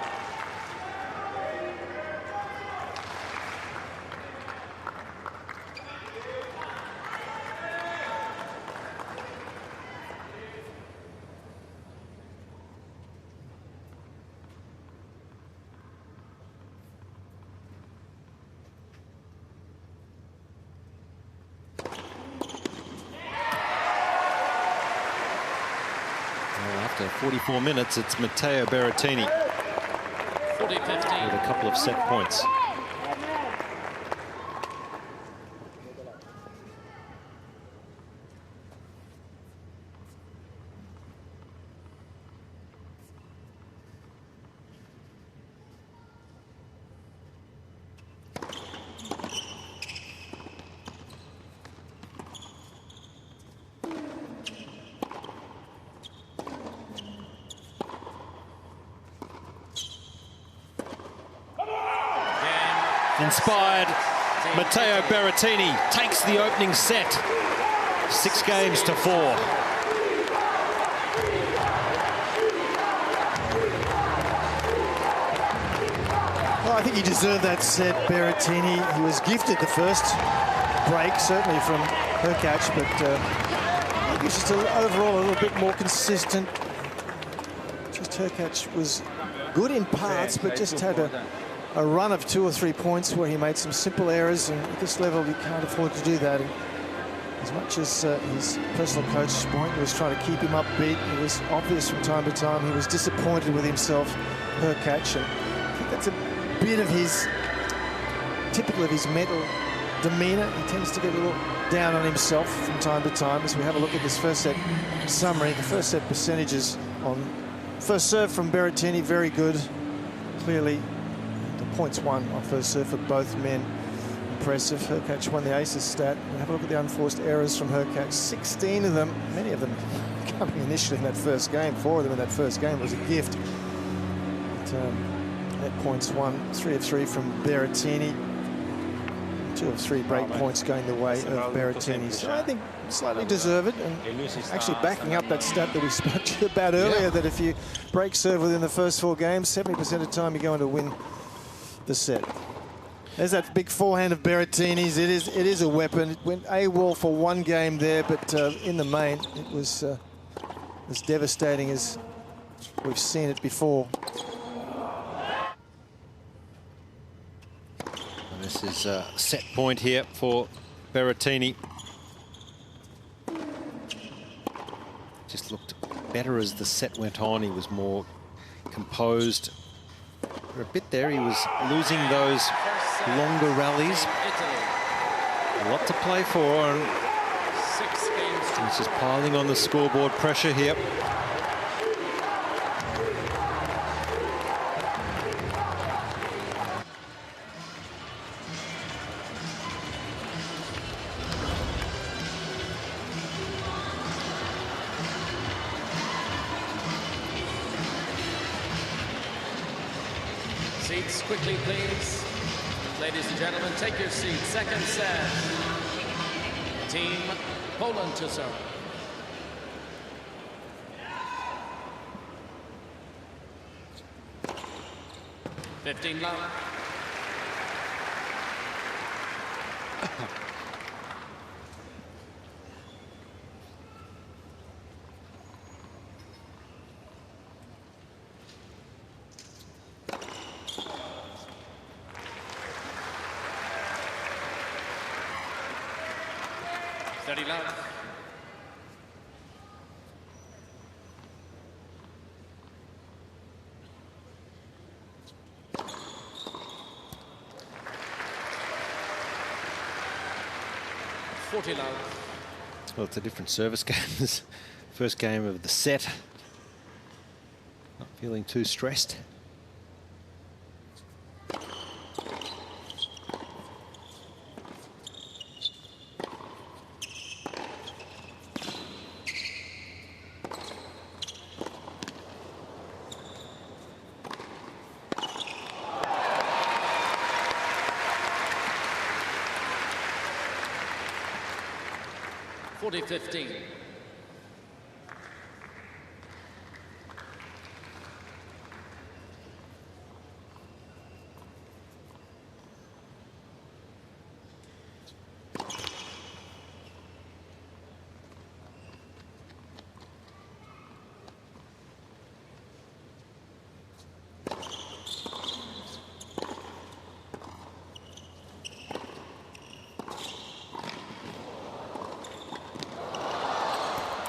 B: After 44 minutes, it's Matteo Berrettini
F: 40-15.
B: with a couple of set points. Inspired, Matteo Berrettini takes the opening set, 6 games to 4.
C: Well, I think he deserved that set, Berrettini. He was gifted the first break, certainly from Hurkacz, but he was just overall a little bit more consistent. Just Hurkacz was good in parts, but just had a run of 2 or 3 points where he made some simple errors, and at this level you can't afford to do that. And as much as his personal coach Boynton was trying to keep him upbeat, it was obvious from time to time he was disappointed with himself, Hurkacz, and I think that's a bit of his, typical of his mental demeanour. He tends to get a little down on himself from time to time. As we have a look at this first set summary, the first set percentages on first serve from Berrettini, very good, clearly. Points won on first serve for both men. Impressive. Hurkacz won the aces stat. We'll have a look at the unforced errors from Hurkacz. 16 of them, many of them coming initially in that first game. 4 of them in that first game was a gift. But, net points won, 3 of 3 from Berrettini. 2 of 3 break points going the way of Berrettini. So I think slightly deserved, and actually backing up that stat that we spoke to you about earlier, that if you break serve within the first 4 games, 70% of the time you're going to win the set. There's that big forehand of Berrettini's. It is a weapon. It went AWOL for 1 game there, but in the main, it was as devastating as we've seen it before.
B: And this is a set point here for Berrettini. Just looked better as the set went on. He was more composed. For a bit there, he was losing those longer rallies. A lot to play for, and he's just piling on the scoreboard pressure here.
F: Seats quickly, please. Ladies and gentlemen, take your seats. Second set. Team Poland to serve. $15 love. $30 love. $40 love.
B: Well, it's a different service game. This first game of the set. Not feeling too stressed.
F: $40-15.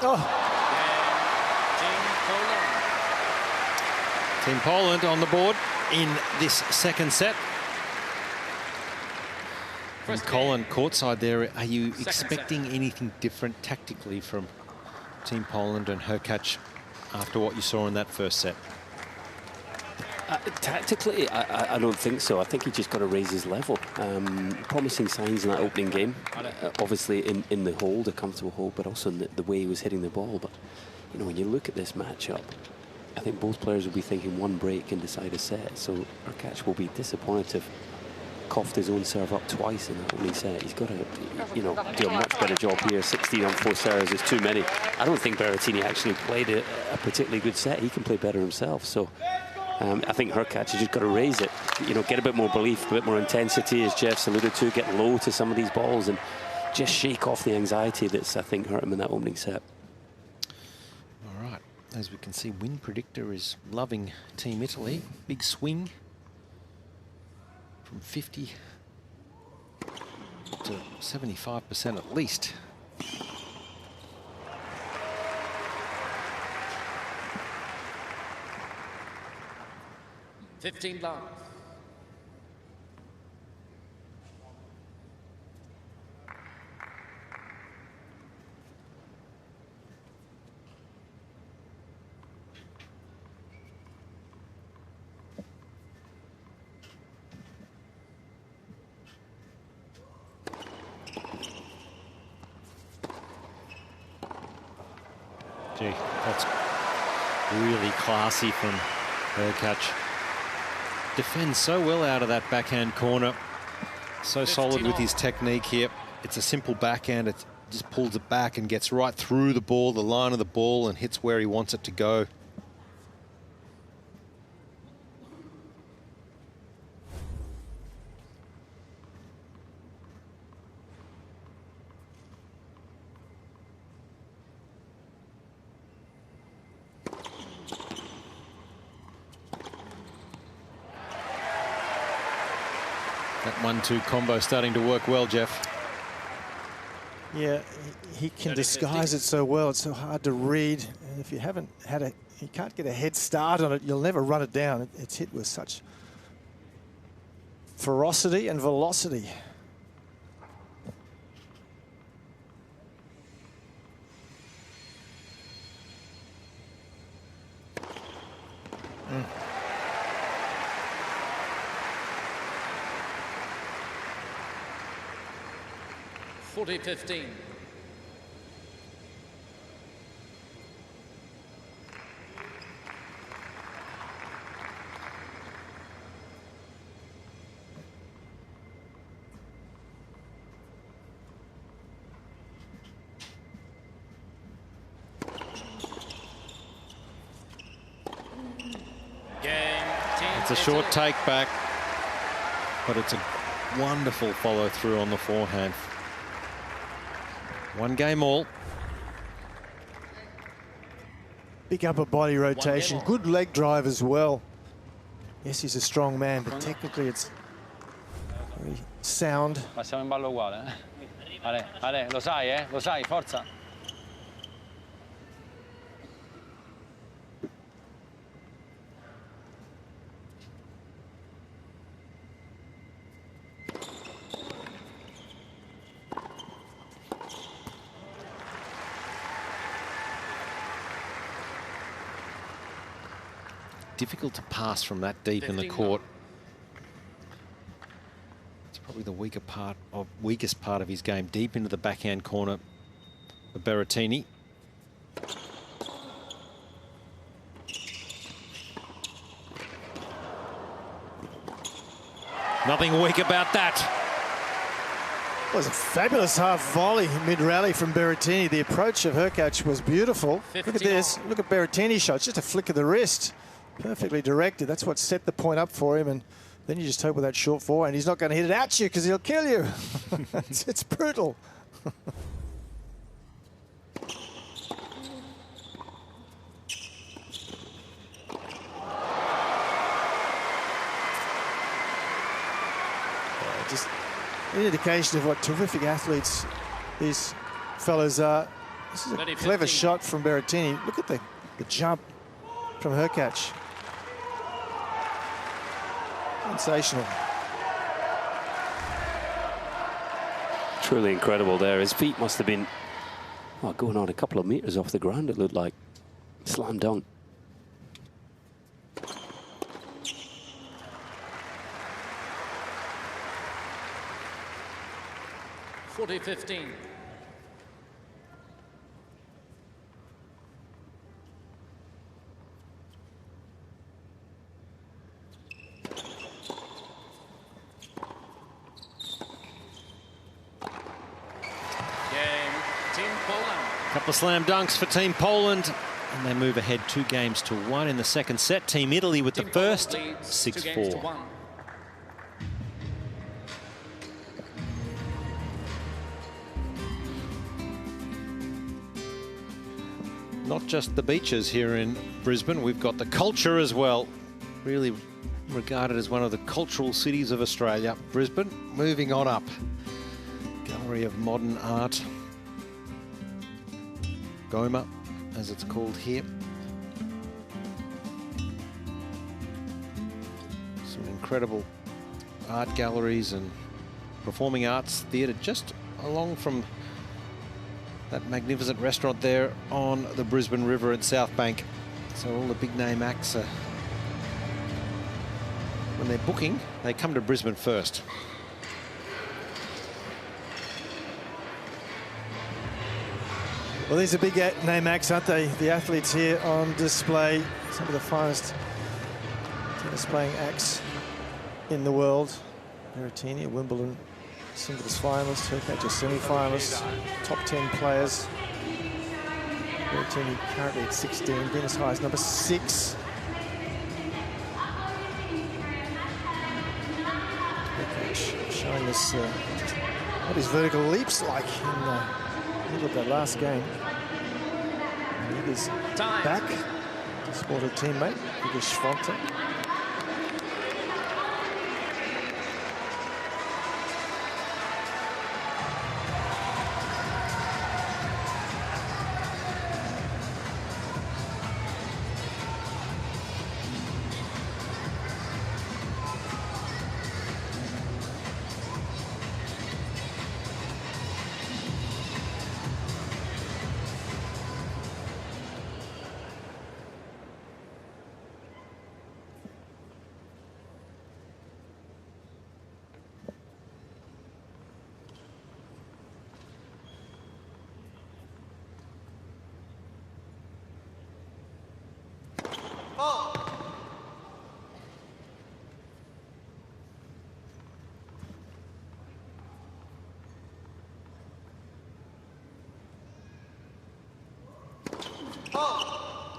C: Oh,
B: Team Poland on the board in this second set. And Colin courtside there. Are you expecting anything different tactically from Team Poland and Hurkacz after what you saw in that first set?
E: Tactically, I don't think so. I think he just got to raise his level. Promising signs in that opening game. Obviously in the hold, a comfortable hold, but also in the way he was hitting the ball. But, you know, when you look at this matchup, I think both players will be thinking one break and decide a set. So Hurkacz will be disappointed to have coughed his own serve up twice in that opening set. He's got to, you know, do a much better job here. 16 on 4 serves is too many. I don't think Berrettini actually played a particularly good set. He can play better himself. So I think Hurkacz has just got to raise it, you know, get a bit more belief, a bit more intensity, as Jeff's alluded to, get low to some of these balls and just shake off the anxiety that's, I think, hurt him in that opening set.
B: All right, as we can see, Win Predictor is loving Team Italy. Big swing from 50 to 75% at least.
F: $15 love.
B: Gee, that's really classy from Hurkacz. Defends so well out of that backhand corner. So solid with his technique here. It's a simple backhand. It just pulls it back and gets right through the ball, the line of the ball, and hits where he wants it to go. That 1-2 combo starting to work well, Jeff.
C: yeah, he can disguise it so well. It's so hard to read. And if you haven't had you can't get a head start on it, you'll never run it down. It's hit with such ferocity and velocity.
F: $40-15.
B: a short take back, but it's a wonderful follow through on the forehand. One game all.
C: Big upper body rotation, good leg drive as well. Yes, he's a strong man, but technically it's very sound.
D: Ma siamo in ballo uguale, eh? Ale, Ale, lo sai, forza.
B: Difficult to pass from that deep in the court. It's probably the weakest part of his game, deep into the backhand corner of Berrettini. Nothing weak about that.
C: It was a fabulous half volley mid-rally from Berrettini. The approach of Hurkacz was beautiful. Look at this. Look at Berrettini's shot. It's just a flick of the wrist. Perfectly directed. That's what set the point up for him. And then you just hope with that short forehand, he's not going to hit it at you because he'll kill you. It's brutal. Just an indication of what terrific athletes these fellas are. This is a clever shot from Berrettini. Look at the jump from Hurkacz. Sensational.
E: Truly incredible there. His feet must have been going on a couple of meters off the ground, it looked like. Slam dunk.
F: (40-15).
B: Couple of slam dunks for Team Poland, and they move ahead 2-1 in the second set. Team Italy with the first, 6-4. Not just the beaches here in Brisbane, we've got the culture as well. Really regarded as one of the cultural cities of Australia. Brisbane, moving on up. Gallery of Modern Art. Goma, as it's called here. Some incredible art galleries and performing arts theatre just along from that magnificent restaurant there on the Brisbane River at South Bank. So all the big name acts, when they're booking, they come to Brisbane first.
C: Well, these are big name acts, aren't they? The athletes here on display. Some of the finest tennis playing acts in the world. Berrettini, a Wimbledon singles finalist, Hurkacz, a semi-finalist, top 10 players. Berrettini currently at 16, been as high as number 6. Hurkacz showing us what his vertical leap's like in the middle of that last game. And he is back to support a teammate, Hubert Hurkacz.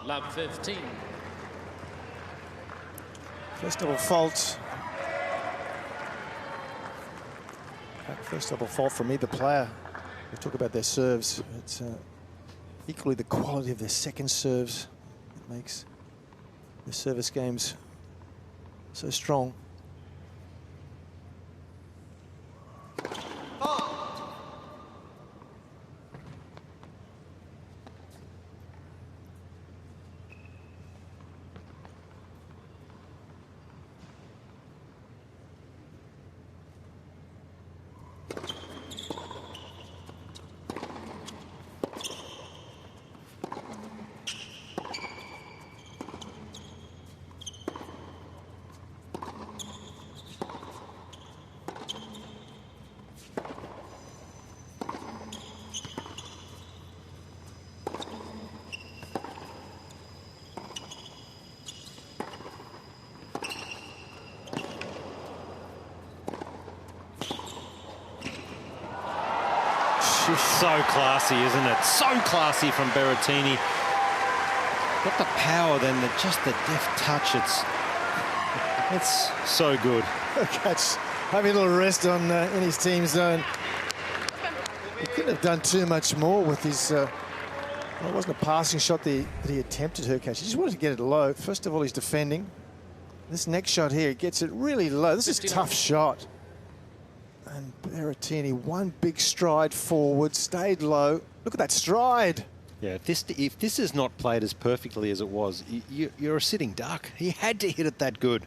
F: Love 15.
C: First double fault. First double fault from either player. We talk about their serves. It's equally the quality of their second serves that makes the service games so strong.
B: So classy, isn't it? So classy from Berrettini. Got the power, then just the deft touch. It's so good.
C: Hurkacz having a little rest on in his team zone. He couldn't have done too much more with his. Well, it wasn't a passing shot that he attempted, Hurkacz. He just wanted to get it low. First of all, he's defending. This next shot here, he gets it really low. This is a tough shot. And Berrettini, one big stride forward, stayed low. Look at that stride.
B: Yeah, if this is not played as perfectly as it was, you're a sitting duck. He had to hit it that good.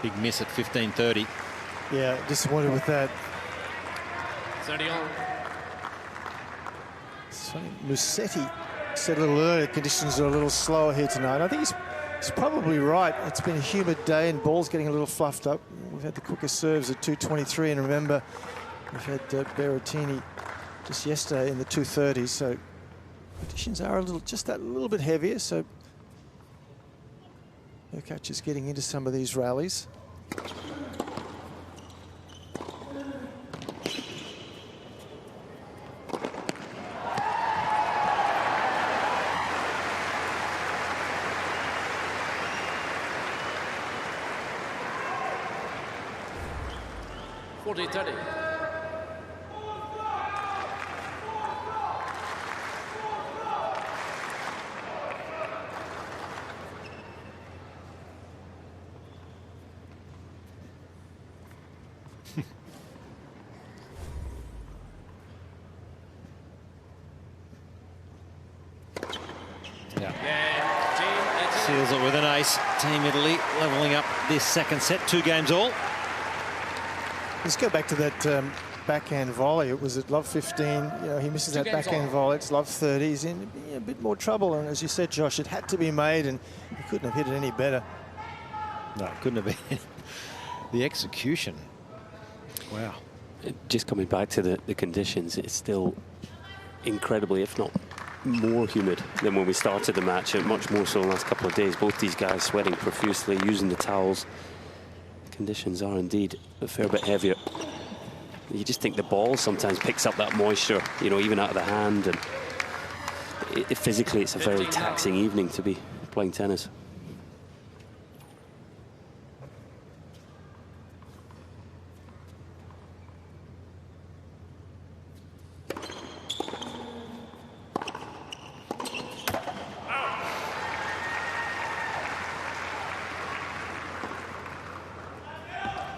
B: Big miss at 15:30.
C: Yeah, disappointed with that.
F: 30 on.
C: Musetti said a little earlier, conditions are a little slower here tonight. I think he's probably right. It's been a humid day and ball's getting a little fluffed up. We've had the quickest serves at 2:23, and remember, we've had Berrettini just yesterday in the 2:30s, so conditions are just that little bit heavier, so Hurkacz is getting into some of these rallies.
B: Seals it with an ace. Team Italy levelling up this second set. 2 games all.
C: Let's go back to that backhand volley. It was at love 15. You know, he misses that backhand volley. It's love 30. He's in a bit more trouble. And as you said, Josh, it had to be made, and he couldn't have hit it any better.
B: No, it couldn't have been. The execution. Wow.
E: Just coming back to the conditions, it's still incredibly, if not more humid than when we started the match, and much more so in the last couple of days. Both these guys sweating profusely, using the towels. Conditions are indeed a fair bit heavier. You just think the ball sometimes picks up that moisture, you know, even out of the hand, and physically it's a very taxing evening to be playing tennis.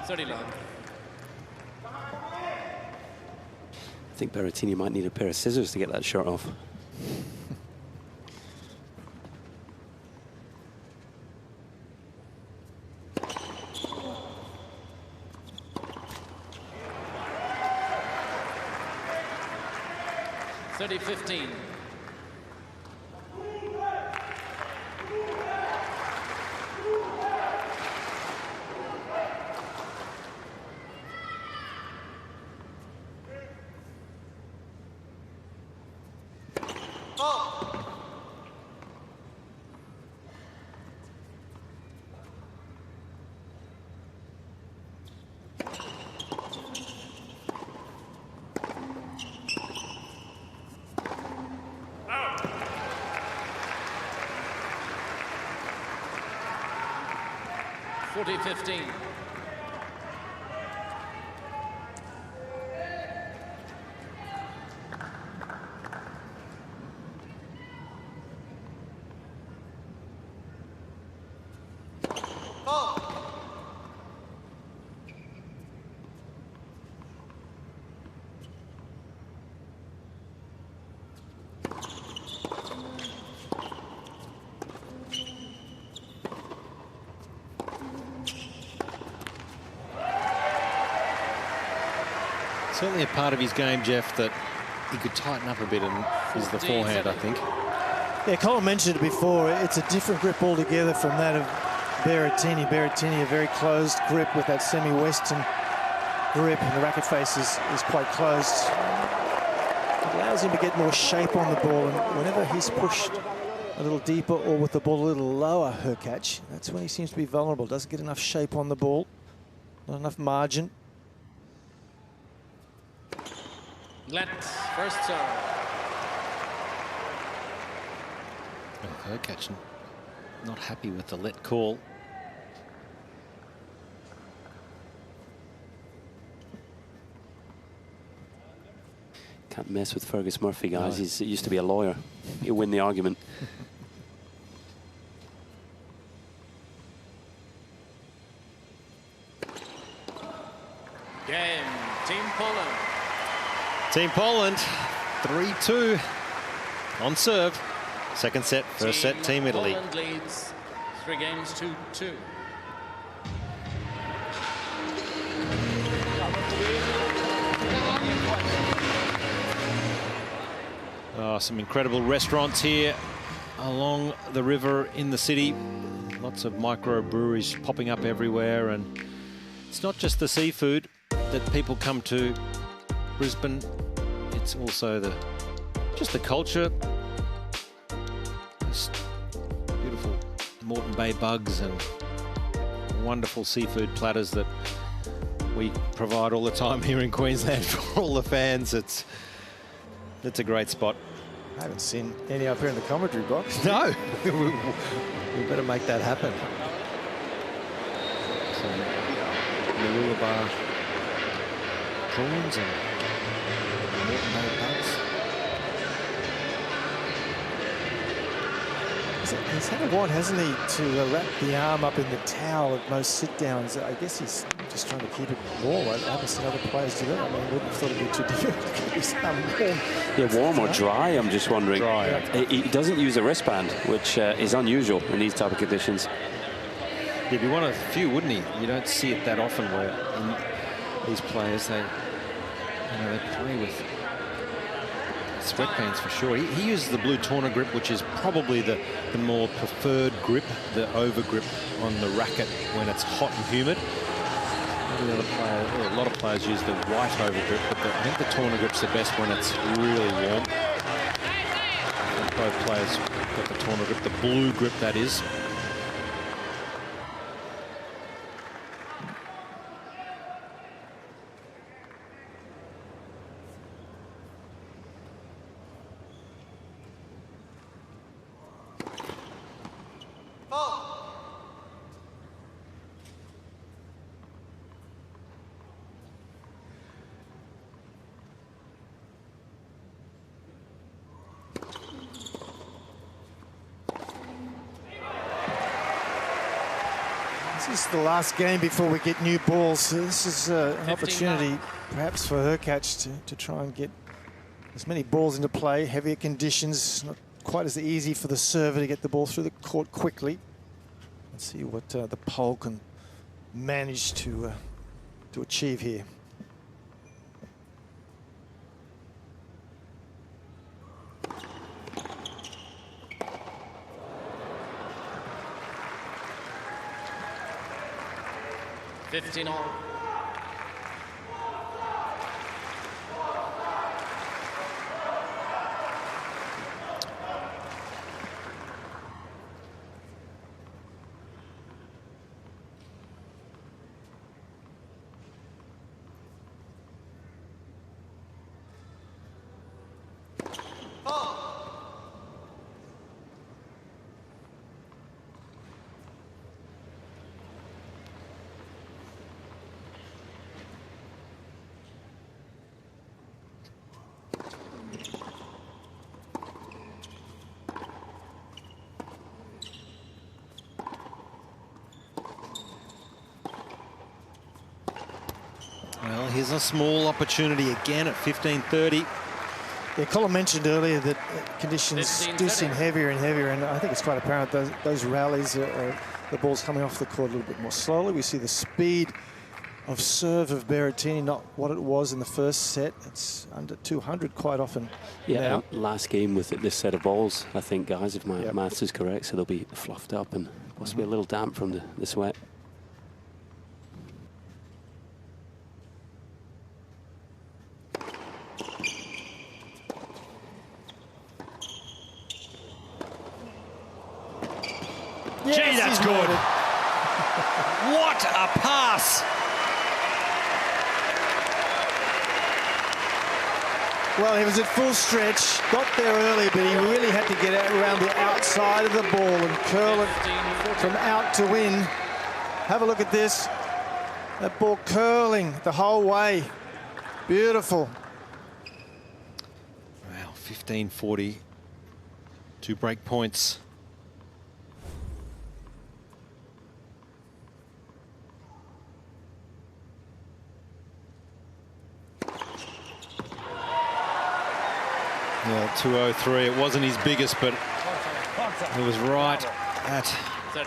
F: 30 long.
E: I think Berrettini might need a pair of scissors to get that shot off.
F: (30-15). (40-15).
B: Certainly a part of his game, Jeff, that he could tighten up a bit, and is the forehand, I think.
C: Yeah, Colin mentioned it before. It's a different grip altogether from that of Berrettini. Berrettini, a very closed grip with that semi-western grip, and the racket face is quite closed. It allows him to get more shape on the ball, and whenever he's pushed a little deeper or with the ball a little lower, Hurkacz, that's when he seems to be vulnerable. Doesn't get enough shape on the ball, not enough margin.
F: Let first serve.
B: Hurkacz not happy with the let call.
E: Can't mess with Fergus Murphy, guys. No. He used to be a lawyer. He'll win the argument.
F: Game, Team Poland.
B: Team Poland, 3-2 on serve. Second set, first set, Team Italy.
F: Poland leads 3 games to 2.
B: Oh, some incredible restaurants here along the river in the city. Lots of microbreweries popping up everywhere, and it's not just the seafood that people come to Brisbane. It's also just the culture. This beautiful Moreton Bay bugs and wonderful seafood platters that we provide all the time here in Queensland for all the fans. It's a great spot.
C: I haven't seen any up here in the commentary box.
B: No, we better make that happen. So, Marula Bar prawns and Moreton Bay bugs.
C: He's had a want, hasn't he, to wrap the arm up in the towel at most sit-downs. I guess he's just trying to keep it warm. I haven't seen other players do that. I mean, I wouldn't have thought it'd be too difficult to keep his arm warm.
E: Yeah, warm or dry, I'm just wondering.
B: Dry. Yeah.
E: He doesn't use a wristband, which is unusual in these type of conditions.
B: He'd be one of the few, wouldn't he? You don't see it that often where these players, they play with sweatpants for sure. He uses the blue Torna grip, which is probably the more preferred grip, the over grip on the racket when it's hot and humid. A lot of players use the white over grip, but I think the Torna grip's the best when it's really warm. Both players got the Torna grip, the blue grip that is.
C: This is the last game before we get new balls. So this is an opportunity perhaps for Hurkacz to try and get as many balls into play. Heavier conditions, not quite as easy for the server to get the ball through the court quickly. Let's see what the pole can manage to achieve here.
F: all.
B: Well, here's a small opportunity again at 15:30.
C: Yeah, Colin mentioned earlier that conditions do seem heavier and heavier, and I think it's quite apparent those rallies, the ball's coming off the court a little bit more slowly. We see the speed of serve of Berrettini, not what it was in the first set. It's under 200 quite often.
E: Yeah, last game with this set of balls, I think, guys, if my maths is correct, so they'll be fluffed up and possibly a little damp from the sweat.
B: Gee, that's good. What a pass.
C: Well, he was at full stretch, got there early, but he really had to get out around the outside of the ball and curl it from out to in. Have a look at this. That ball curling the whole way. Beautiful.
B: Wow, 15:40. 2 break points. Yeah, 203. It wasn't his biggest, but it was right at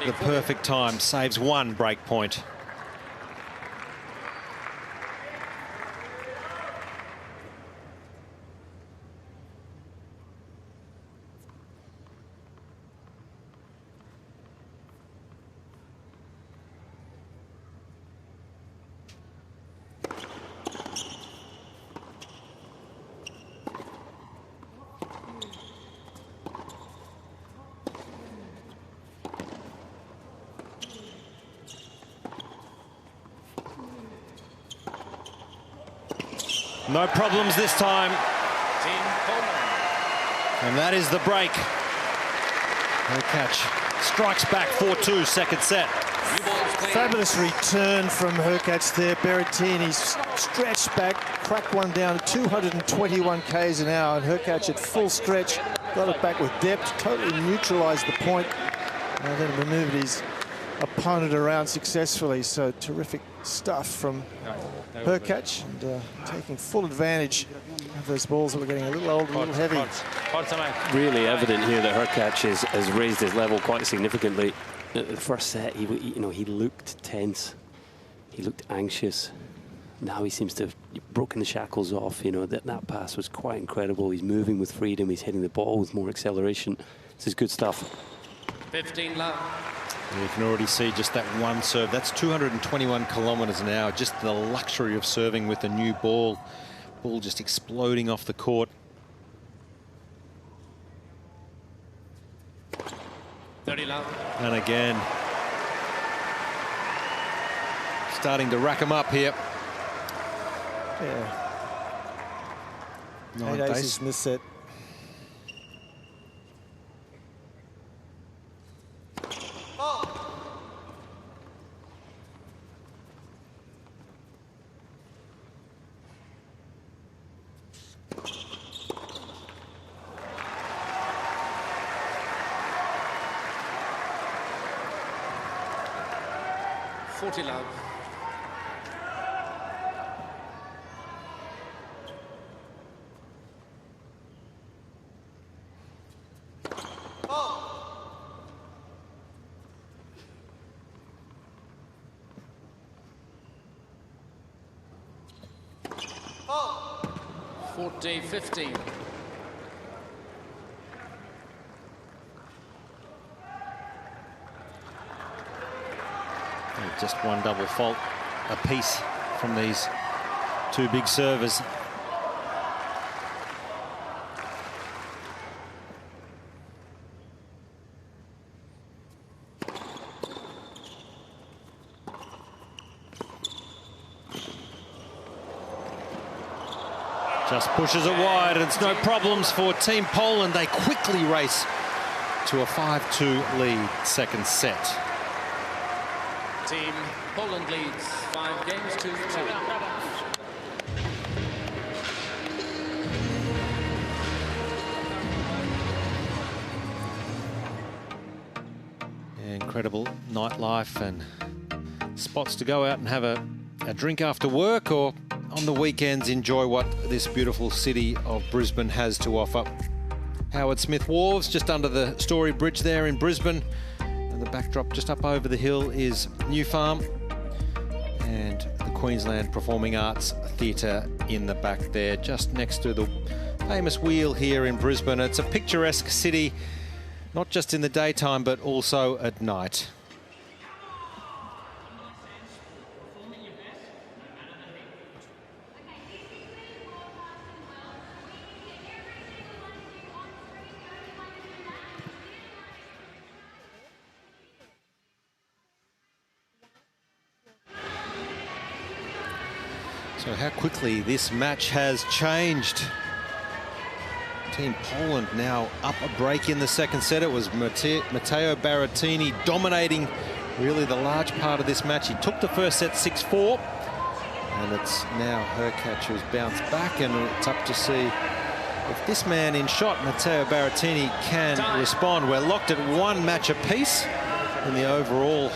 B: the perfect time. Saves 1 break point. No problems this time. And that is the break. Hurkacz strikes back 4-2, second set.
C: Fabulous return from Hurkacz there. Berrettini's stretched back, cracked one down to 221 k's an hour, and Hurkacz at full stretch got it back with depth, totally neutralized the point, and then maneuvered his opponent around successfully. So terrific stuff from Hurkacz, and taking full advantage of those balls that were getting a little old, a little heavy.
E: Really evident here that Hurkacz has raised his level quite significantly. The first set, he looked tense, he looked anxious. Now he seems to have broken the shackles off. You know, that pass was quite incredible. He's moving with freedom. He's hitting the ball with more acceleration. This is good stuff.
F: 15 love.
B: You can already see just that one serve. That's 221 kilometers an hour. Just the luxury of serving with a new ball. Ball just exploding off the court.
F: 30 love.
B: And again, starting to rack them up here.
C: Yeah.
B: 9
C: 8
B: base.
C: aces in this set.
F: 40 love. Oh. 40-15.
B: Just one double fault apiece from these two big servers. Just pushes it wide, and it's no problems for Team Poland. They quickly race to a 5-2 lead, second set.
F: Team Poland leads 5 games to 2.
B: Incredible nightlife and spots to go out and have a drink after work, or on the weekends enjoy what this beautiful city of Brisbane has to offer. Howard Smith Wharves, just under the Story Bridge there in Brisbane. And the backdrop just up over the hill is New Farm and the Queensland Performing Arts Theatre in the back there, just next to the famous wheel here in Brisbane. It's a picturesque city, not just in the daytime, but also at night. So how quickly this match has changed. Team Poland now up a break in the second set. It was Matteo Berrettini dominating really the large part of this match. He took the first set 6-4, and it's now Hurkacz who's bounced back, and it's up to see if this man in shot, Matteo Berrettini, can respond. We're locked at one match apiece in the overall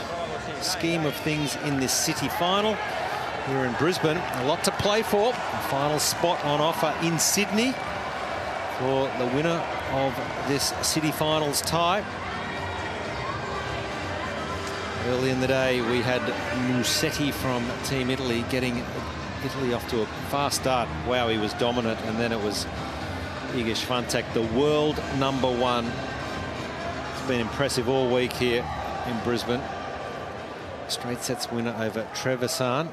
B: scheme of things in this city final here in Brisbane. A lot to play for. The final spot on offer in Sydney for the winner of this city finals tie. Early in the day, we had Musetti from Team Italy getting Italy off to a fast start. Wow, he was dominant. And then it was Iga Swiatek, the world #1. It's been impressive all week here in Brisbane. Straight sets winner over Trevisan.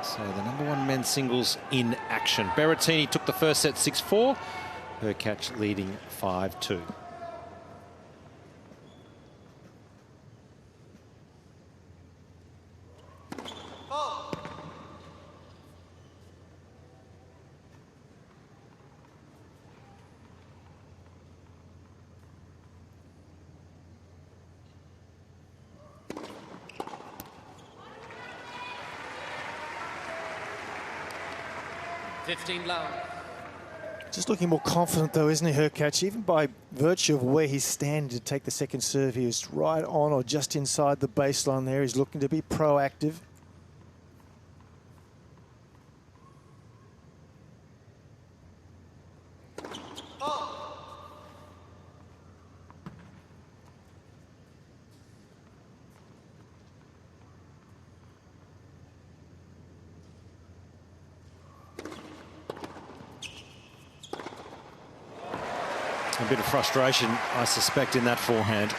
B: So the #1 men's singles in action. Berrettini took the first set 6-4. Hurkacz leading 5-2.
C: Just looking more confident, though, isn't he, Hurkacz? Even by virtue of where he's standing to take the second serve, he was right on or just inside the baseline there. He's looking to be proactive.
B: A bit of frustration, I suspect, in that forehand.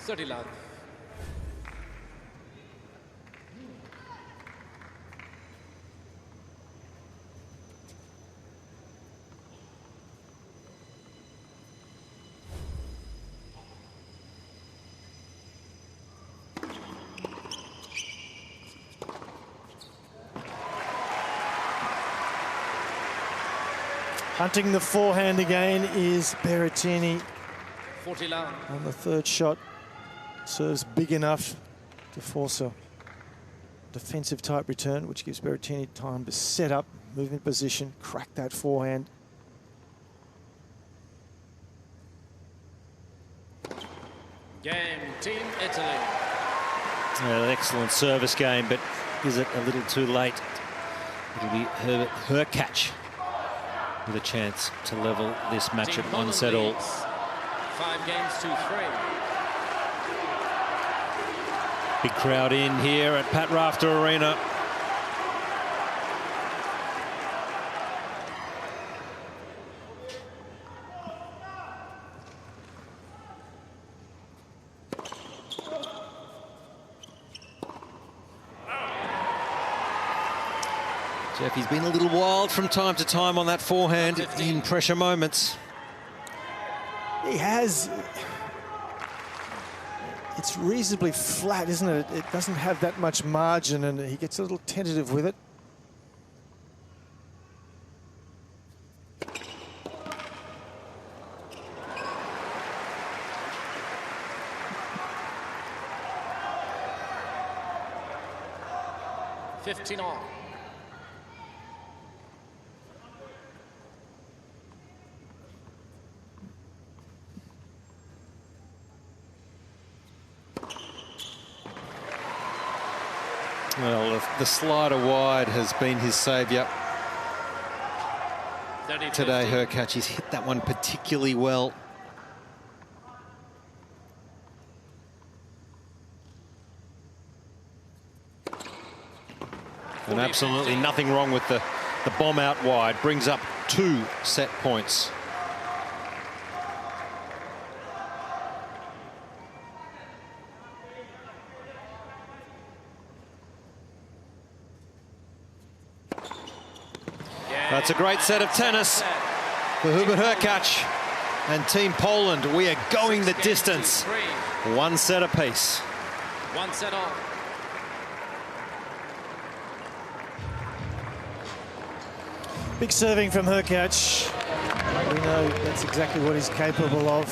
F: 30 love.
C: Hunting the forehand again is Berrettini.
F: 40 love.
C: On the third shot, serves big enough to force a defensive type return, which gives Berrettini time to set up, move in position, crack that forehand.
F: Game, Team Italy.
B: An excellent service game, but is it a little too late? It'll be Hubert Hurkacz with a chance to level this match
F: Team
B: at 1 set all.
F: 5 games to 3.
B: Big crowd in here at Pat Rafter Arena. Jeff, he's been a little wild from time to time on that forehand in pressure moments.
C: He has. It's reasonably flat, isn't it? It doesn't have that much margin, and he gets a little tentative with it.
F: all.
B: Well, the slider wide has been his saviour today, Hurkacz. He's hit that one particularly well. And absolutely nothing wrong with the bomb out wide. Brings up 2 set points. That's a great set of tennis for Hubert Hurkacz and Team Poland. We are going the distance. 1 set apiece.
F: 1 set all.
C: Big serving from Hurkacz. We know that's exactly what he's capable of.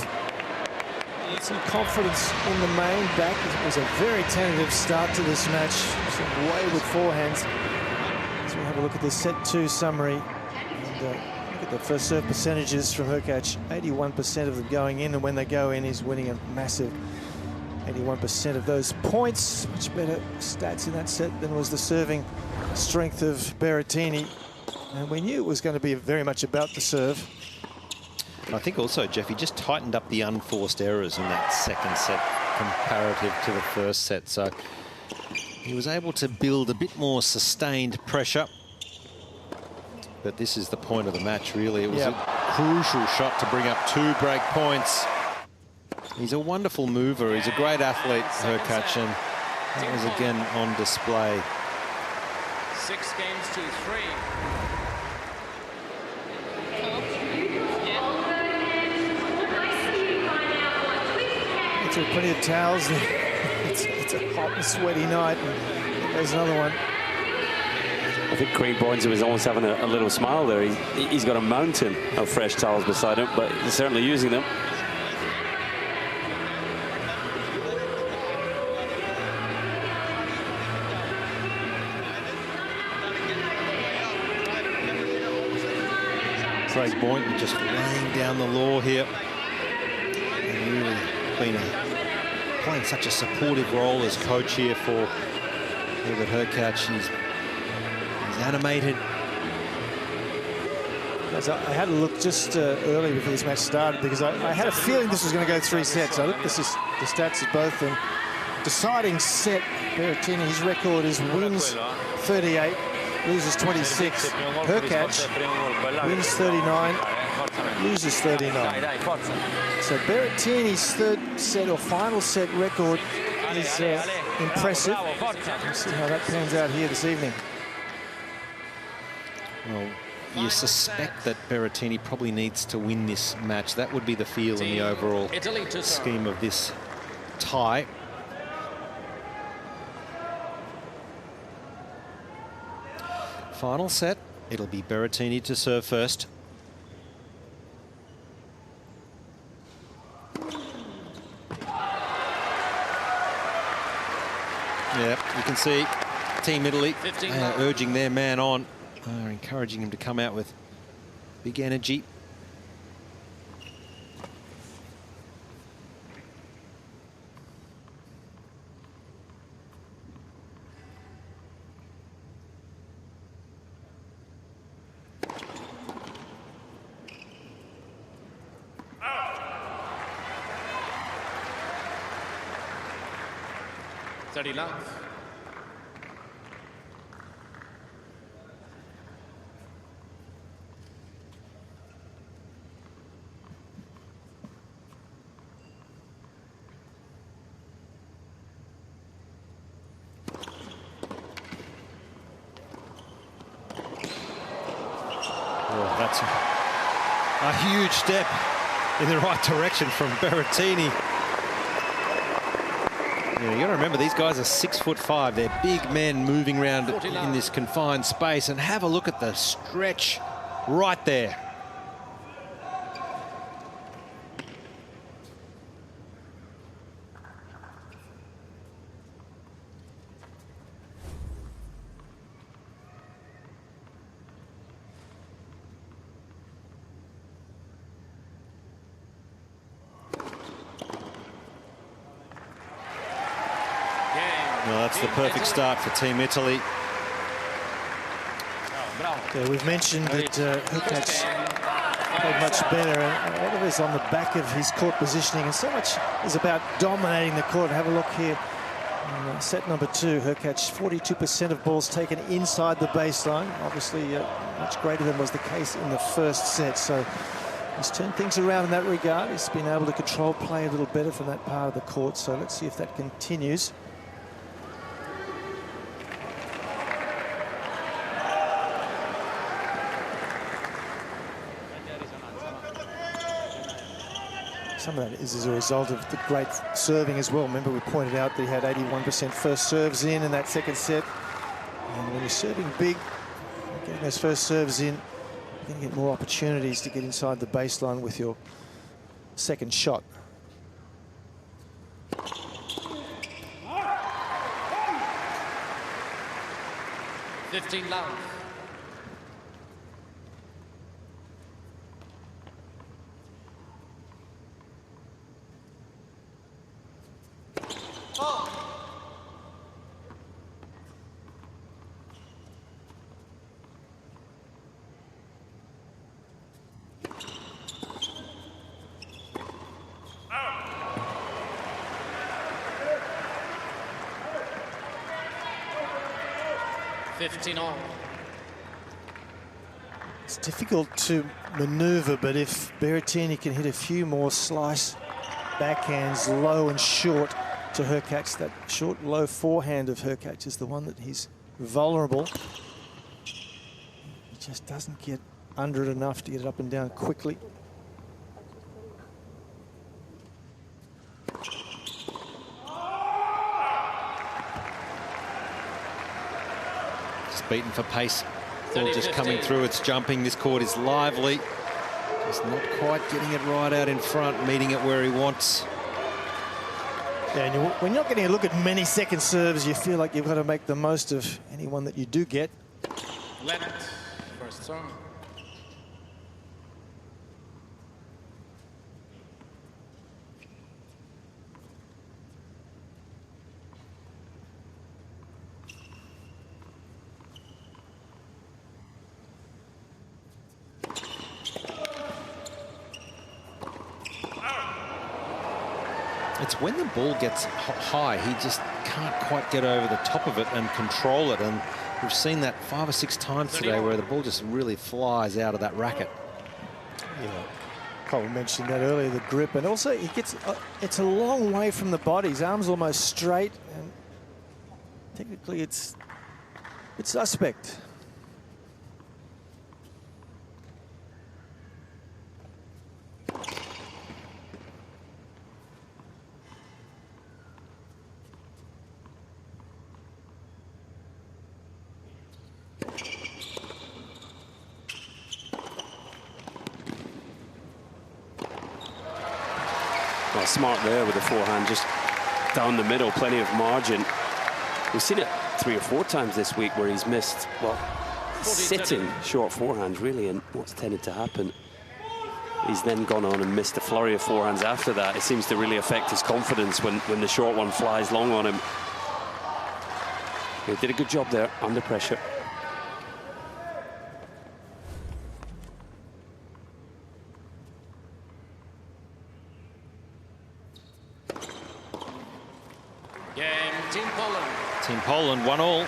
C: Some confidence in the main back. It was a very tentative start to this match. Some wayward forehands. As we have a look at the set 2 summary. And look at the first serve percentages from Hurkacz. 81% of them going in, and when they go in, he's winning a massive 81% of those points. Much better stats in that set than was the serving strength of Berrettini. And we knew it was going to be very much about the serve.
B: I think also, Jeff, he just tightened up the unforced errors in that second set comparative to the first set. So he was able to build a bit more sustained pressure. But this is the point of the match, really. It was a crucial shot to bring up 2 break points. He's a wonderful mover. He's a great athlete, Hurkacz, and that was again on display.
F: 6 games to 3.
C: Took plenty of towels. It's a hot and sweaty night. And there's another one.
E: I think Craig Boynes was almost having a little smile there. He's got a mountain of fresh towels beside him, but he's certainly using them.
B: Craig Boynton just laying down the law here. And really been playing such a supportive role as coach here for Hubert Hurkacz. He's animated.
C: I had a look just early before this match started because I had a feeling this was going to go 3 sets. I looked at the stats of both, and deciding set, Berrettini, his record is wins 38, loses 26. Hurkacz wins 39, loses 39. So Berrettini's 3rd set or final set record is impressive. We'll see how that pans out here this evening.
B: Well, you suspect that Berrettini probably needs to win this match. That would be the feel in the overall scheme of this tie. Final set, it'll be Berrettini to serve first. Yeah, you can see Team Italy urging their man on, encouraging him to come out with big energy.
F: 30 love.
B: Oh, that's a huge step in the right direction from Berrettini. You got to remember, these guys are 6'5". They're big men moving around in this confined space. And have a look at the stretch right there. Well, that's the perfect start for Team Italy.
C: Yeah, we've mentioned that Hurkacz played much better, and a lot of it is on the back of his court positioning, and so much is about dominating the court. Have a look here. In set number 2, Hurkacz, 42% of balls taken inside the baseline. Obviously, much greater than was the case in the first set. So he's turned things around in that regard. He's been able to control play a little better from that part of the court. So let's see if that continues. Some of that is as a result of the great serving as well. Remember, we pointed out that he had 81% first serves in that second set. And when you're serving big, getting those first serves in, you're going to get more opportunities to get inside the baseline with your second shot.
F: $15 love. $15
C: It's difficult to maneuver, but if Berrettini can hit a few more slice backhands low and short to Hurkacz, that short, low forehand of Hurkacz is the one that he's vulnerable. He just doesn't get under it enough to get it up and down quickly.
B: Just beaten for pace. Ball just coming through, it's jumping. This court is lively. Just not quite getting it right out in front, meeting it where he wants.
C: Yeah, and when you're not getting a look at many second serves, you feel like you've got to make the most of any one that you do get.
F: Left, first serve.
B: It's when the ball gets high, he just can't quite get over the top of it and control it. And we've seen that 5 or 6 times today where the ball just really flies out of that racket.
C: Yeah, probably mentioned that earlier, the grip. And also, he gets it's a long way from the body. His arm's almost straight, and technically it's suspect.
E: Well, smart there with the forehand, just down the middle, plenty of margin. We've seen it 3 or 4 times this week where he's missed, well, sitting short forehands, really, and what's tended to happen. He's then gone on and missed a flurry of forehands after that. It seems to really affect his confidence when the short one flies long on him. He did a good job there, under pressure.
F: Game, Team Poland.
B: Team Poland 1-all.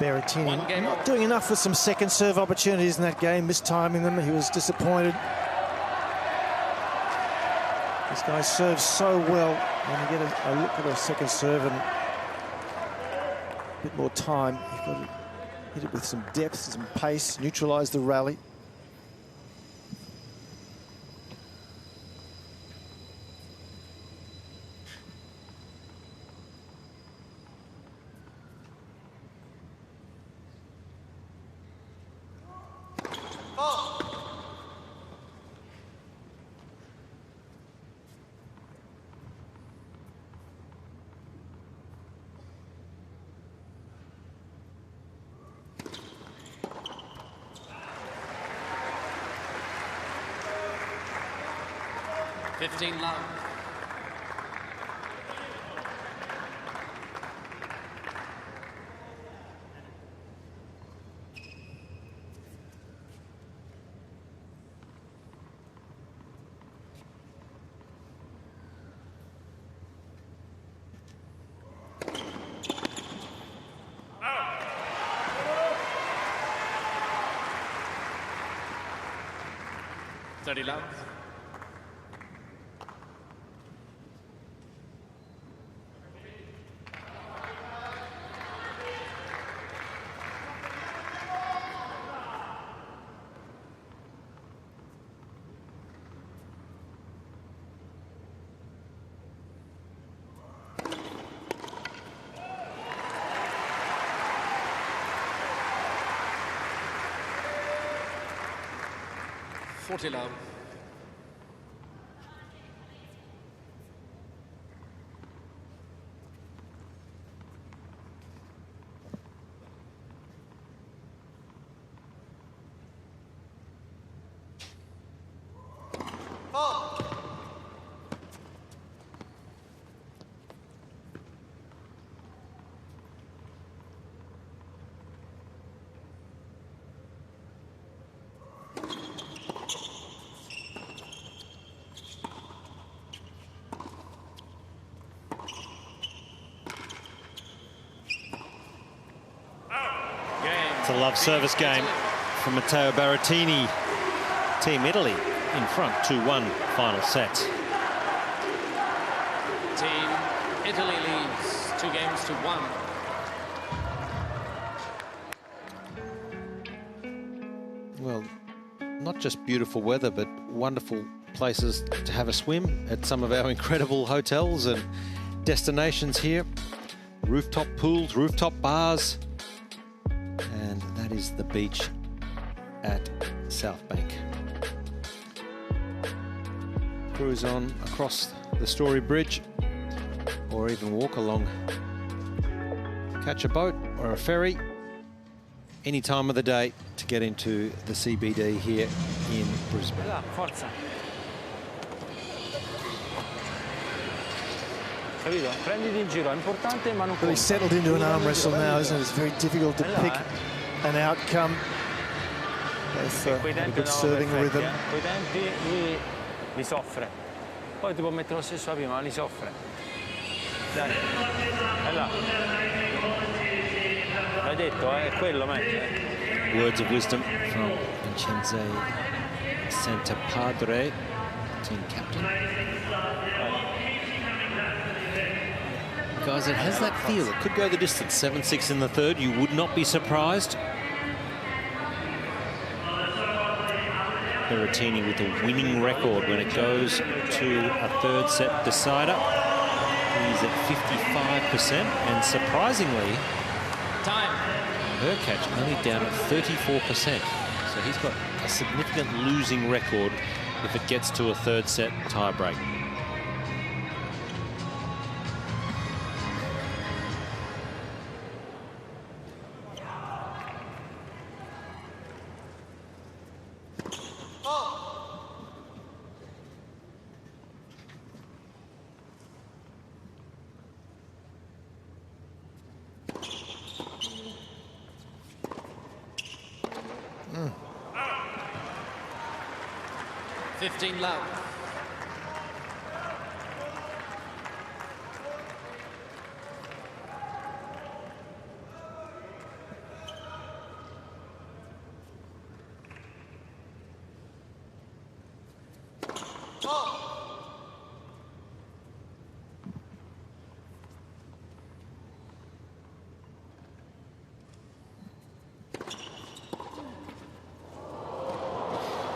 C: Berrettini not doing enough with some second serve opportunities in that game, mistiming them. He was disappointed. This guy serves so well. When you get a look at a second serve and a bit more time, you've got to hit it with some depth, some pace, neutralise the rally.
F: Love. Love. Love.
B: It's a love service game from Matteo Berrettini. Team Italy in front 2-1 final set.
F: Team Italy leads 2-1.
B: Well, not just beautiful weather, but wonderful places to have a swim at some of our incredible hotels and destinations here. Rooftop pools, rooftop bars. And that is the beach at South Bank. Cruise on across the Story Bridge, or even walk along. Catch a boat or a ferry any time of the day to get into the CBD here in Brisbane.
D: Forza. Capito? Prenditi in giro, è importante ma non.
C: Really settled into an arm wrestle now, isn't it? It's very difficult to pick an outcome. Both a good serving rhythm.
D: Coi tempi lui li soffre. Poi ti può mettere lo stesso da prima, ma li soffre. Dai, è là. L'hai detto, è quello, metti.
B: Words of wisdom from Vincenzo Santapadre, team captain. Guys, it has that feel. It could go the distance. 7-6 in the third. You would not be surprised. Berrettini with a winning record when it goes to a third set decider. He's at 55%, and surprisingly, Hurkacz only down at 34%. So he's got a significant losing record if it gets to a third set tiebreak.
F: Love.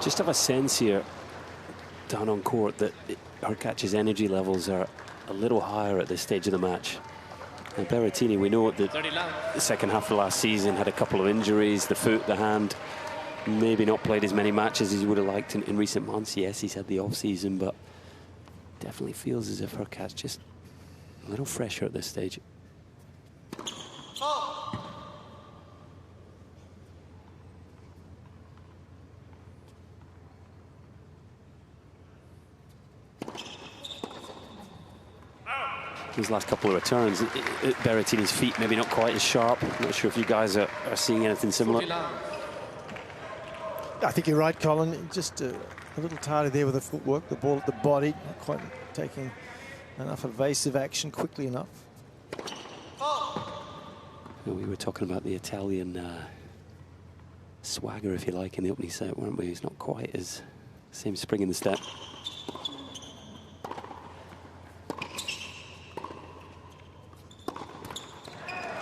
E: Just have a sense here down on court that Hurkacz's energy levels are a little higher at this stage of the match. And Berrettini, we know that the second half of last season had a couple of injuries, the foot, the hand. Maybe not played as many matches as he would have liked in recent months. Yes, he's had the off-season, but definitely feels as if Hurkacz just a little fresher at this stage. His last couple of returns, Berrettini's feet maybe not quite as sharp. I'm not sure if you guys are seeing anything similar.
C: I think you're right, Colin. Just a little tardy there with the footwork, the ball at the body, not quite taking enough evasive action quickly enough.
E: We were talking about the Italian swagger, if you like, in the opening set, weren't we? He's not quite as same spring in the step.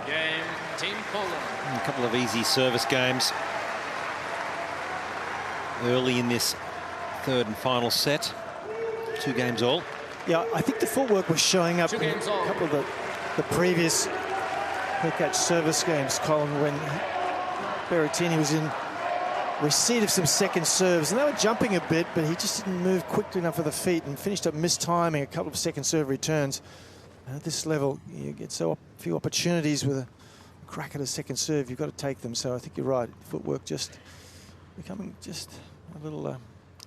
F: Game, Team Poland.
B: A couple of easy service games early in this third and final set. 2 games all.
C: Yeah, I think the footwork was showing up in a couple of the previous Hurkacz service games, Colin, when Berrettini was in receipt of some second serves, and they were jumping a bit, but he just didn't move quickly enough with the feet and finished up mistiming a couple of second serve returns. And at this level, you get so few opportunities with a crack at a second serve. You've got to take them. So I think you're right. Footwork just becoming just a little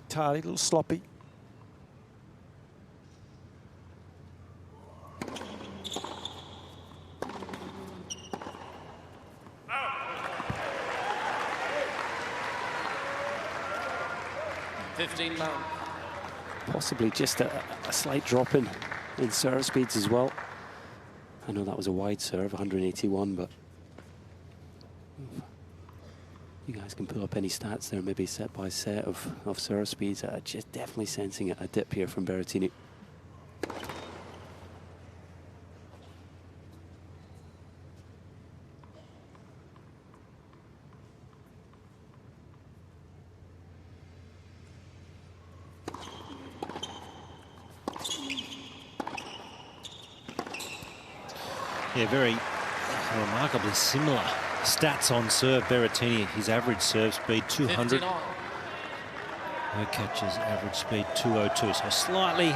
C: tardy, a little sloppy.
E: Possibly just a slight drop in serve speeds as well. I know that was a wide serve, 181, but you guys can pull up any stats there, maybe set by set of serve speeds. Just definitely sensing a dip here from Berrettini.
B: Yeah, very remarkably similar stats on serve. Berrettini, his average serve speed 200. Hurkacz's average speed 202, so slightly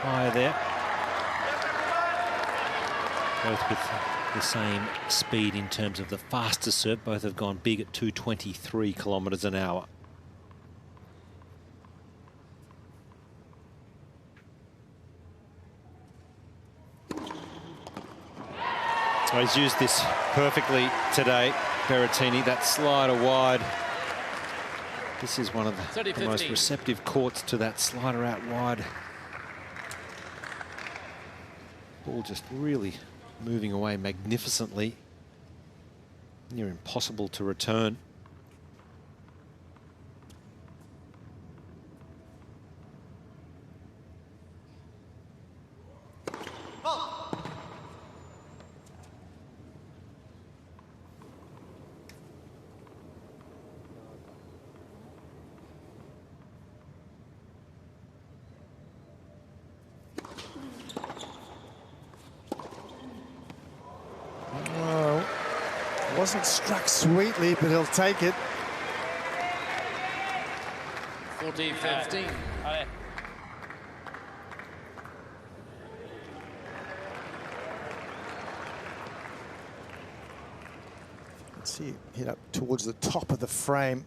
B: higher there. Both with the same speed in terms of the fastest serve. Both have gone big at 223 kilometres an hour. So he's used this perfectly today, Berrettini. That slider wide. This is one of the most receptive courts to that slider out wide. Ball just really moving away magnificently. Near impossible to return.
C: Wasn't struck sweetly, but he'll take it.
F: 40-15.
C: Let's see, hit up towards the top of the frame.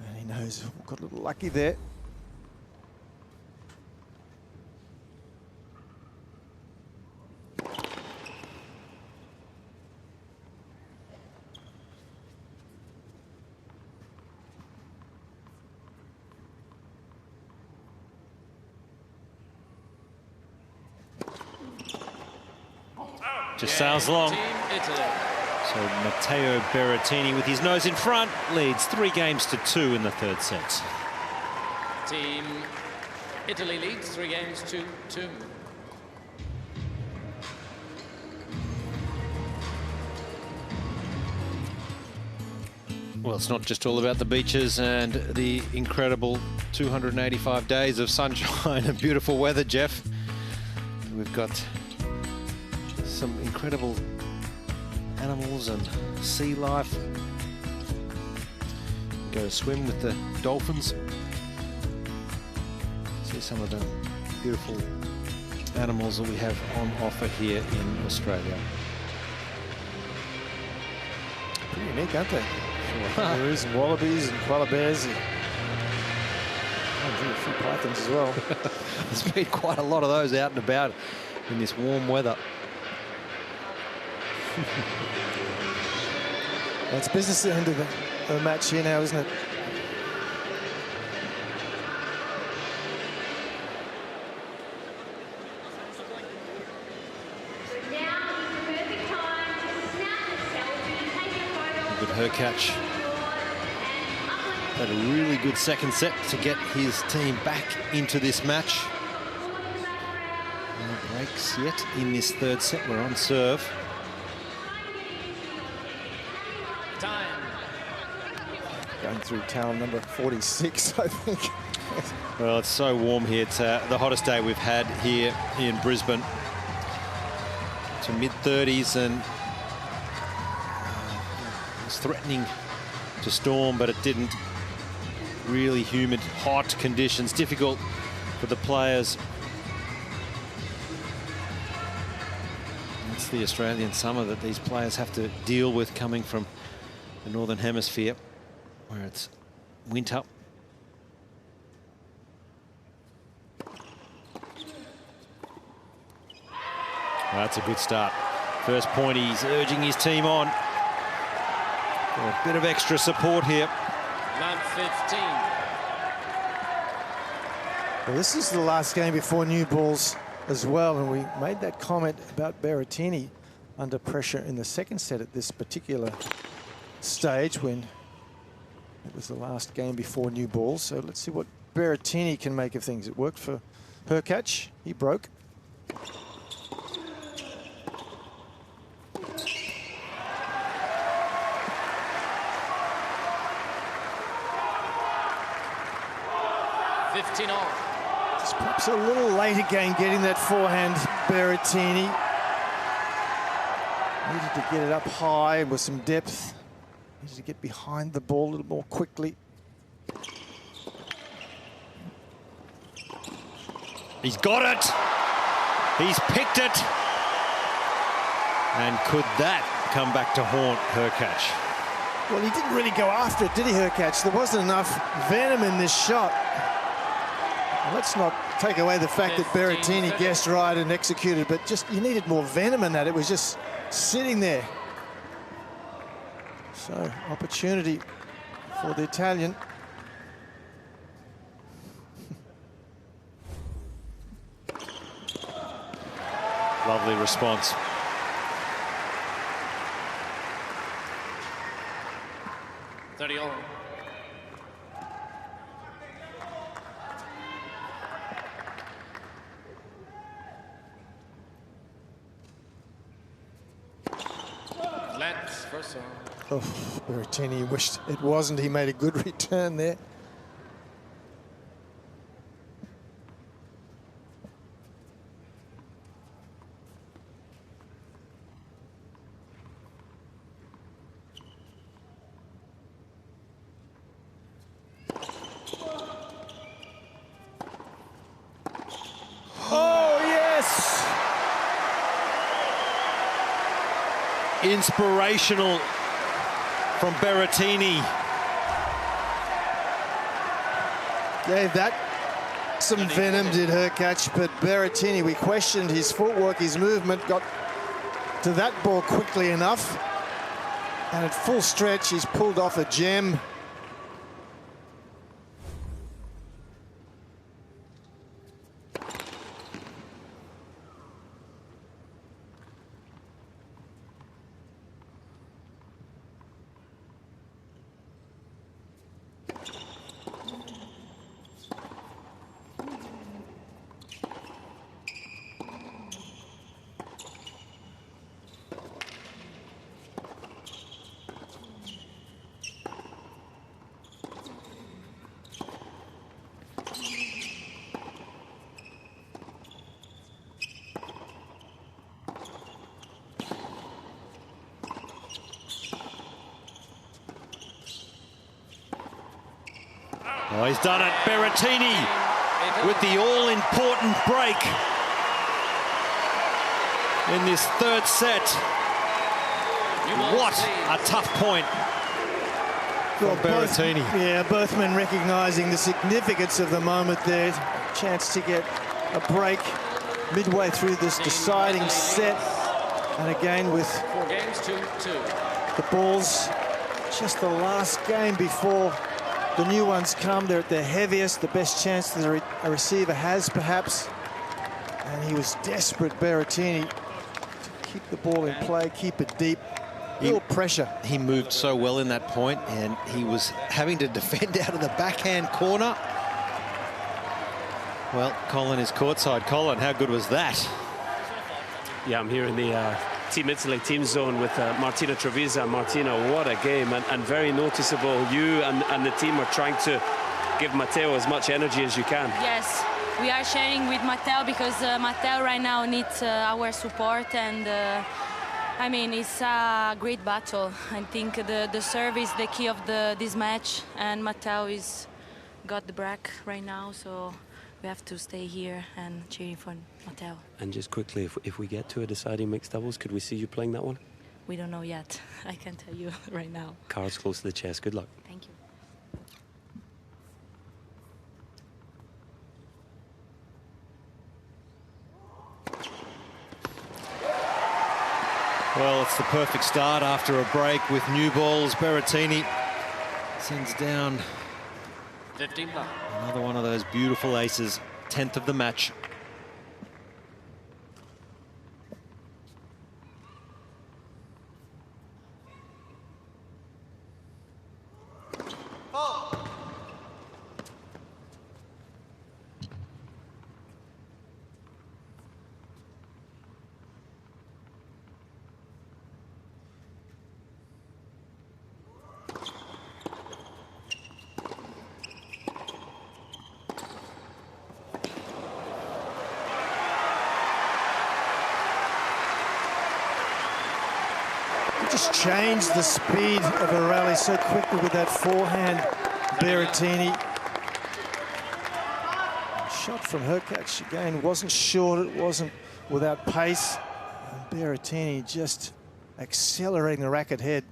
C: And he knows, got a little lucky there.
B: Just sails along. So Matteo Berrettini, with his nose in front, leads 3-2 in the third set.
F: Team Italy leads 3-2.
B: Well, it's not just all about the beaches and the incredible 285 days of sunshine and beautiful weather, Jeff. We've got some incredible animals and sea life. Go swim with the dolphins. See some of the beautiful animals that we have on offer here in Australia.
C: Pretty unique, aren't they? Kangaroos and wallabies and koala bears. And a few pythons as well.
B: There's been quite a lot of those out and about in this warm weather.
C: Well, it's business at the end of the match here now, isn't it?
B: Hubert Hurkacz had a really good second set to get his team back into this match. No breaks yet in this third set. We're on serve.
F: Time.
C: Going through towel number 46, I think.
B: Well, it's so warm here. It's the hottest day we've had here in Brisbane. To mid-30s, and it's threatening to storm, but it didn't. Really humid, hot conditions, difficult for the players. It's the Australian summer that these players have to deal with coming from the Northern Hemisphere, where it's winter. Well, that's a good start. First point, he's urging his team on. A bit of extra support here.
F: Lamp 15.
C: Well, this is the last game before new balls as well, and we made that comment about Berrettini under pressure in the second set at this particular stage when it was the last game before new balls. So let's see what Berrettini can make of things. It worked for Hurkacz. He broke. Just perhaps a little late again getting that forehand, Berrettini. Needed to get it up high with some depth. Needed to get behind the ball a little more quickly.
B: He's got it. He's picked it. And could that come back to haunt Hurkacz?
C: Well, he didn't really go after it, did he, Hurkacz? There wasn't enough venom in this shot. Let's not take away the fact that Berrettini guessed right and executed, but just you needed more venom in that. It was just sitting there. So, opportunity for the Italian.
B: Lovely response.
F: $30. Let's first song.
C: Oh, Berrettini wished it wasn't. He made a good return there.
B: Inspirational from Berrettini.
C: Gave that some venom, did Hurkacz, but Berrettini, we questioned his footwork, his movement, got to that ball quickly enough. And at full stretch, he's pulled off a gem.
B: Oh, he's done it. Berrettini with the all-important break in this third set. What a tough point for Berrettini.
C: Both men recognising the significance of the moment there. Chance to get a break midway through this deciding set. And again with
F: 4 games, 2-2.
C: the balls, just the last game before the new ones come. They're at their heaviest, the best chance that a receiver has, perhaps. And he was desperate, Berrettini, to keep the ball in play, keep it deep. Real pressure.
B: He moved so well in that point, and he was having to defend out of the backhand corner. Well, Colin is courtside. Colin, how good was that?
E: Yeah, I'm here in the Team Italy team zone with Martina Trevisan. Martina, what a game, and very noticeable. You and the team are trying to give Matteo as much energy as you can.
H: Yes, we are sharing with Matteo because Matteo right now needs our support, and I mean, it's a great battle. I think the serve is the key of this match, and Matteo is got the break right now, so we have to stay here and cheering for Matteo.
E: And just quickly, if we get to a deciding mixed doubles, could we see you playing that one?
H: We don't know yet. I can tell you right now.
E: Cards close to the chest. Good luck.
H: Thank you.
B: Well, it's the perfect start after a break with new balls. Berrettini sends down
F: 15 love.
B: another one of those beautiful aces, 10th of the match.
C: Just changed the speed of a rally so quickly with that forehand, Berrettini. Shot from Hurkacz again wasn't short, it wasn't without pace. And Berrettini just accelerating the racket head.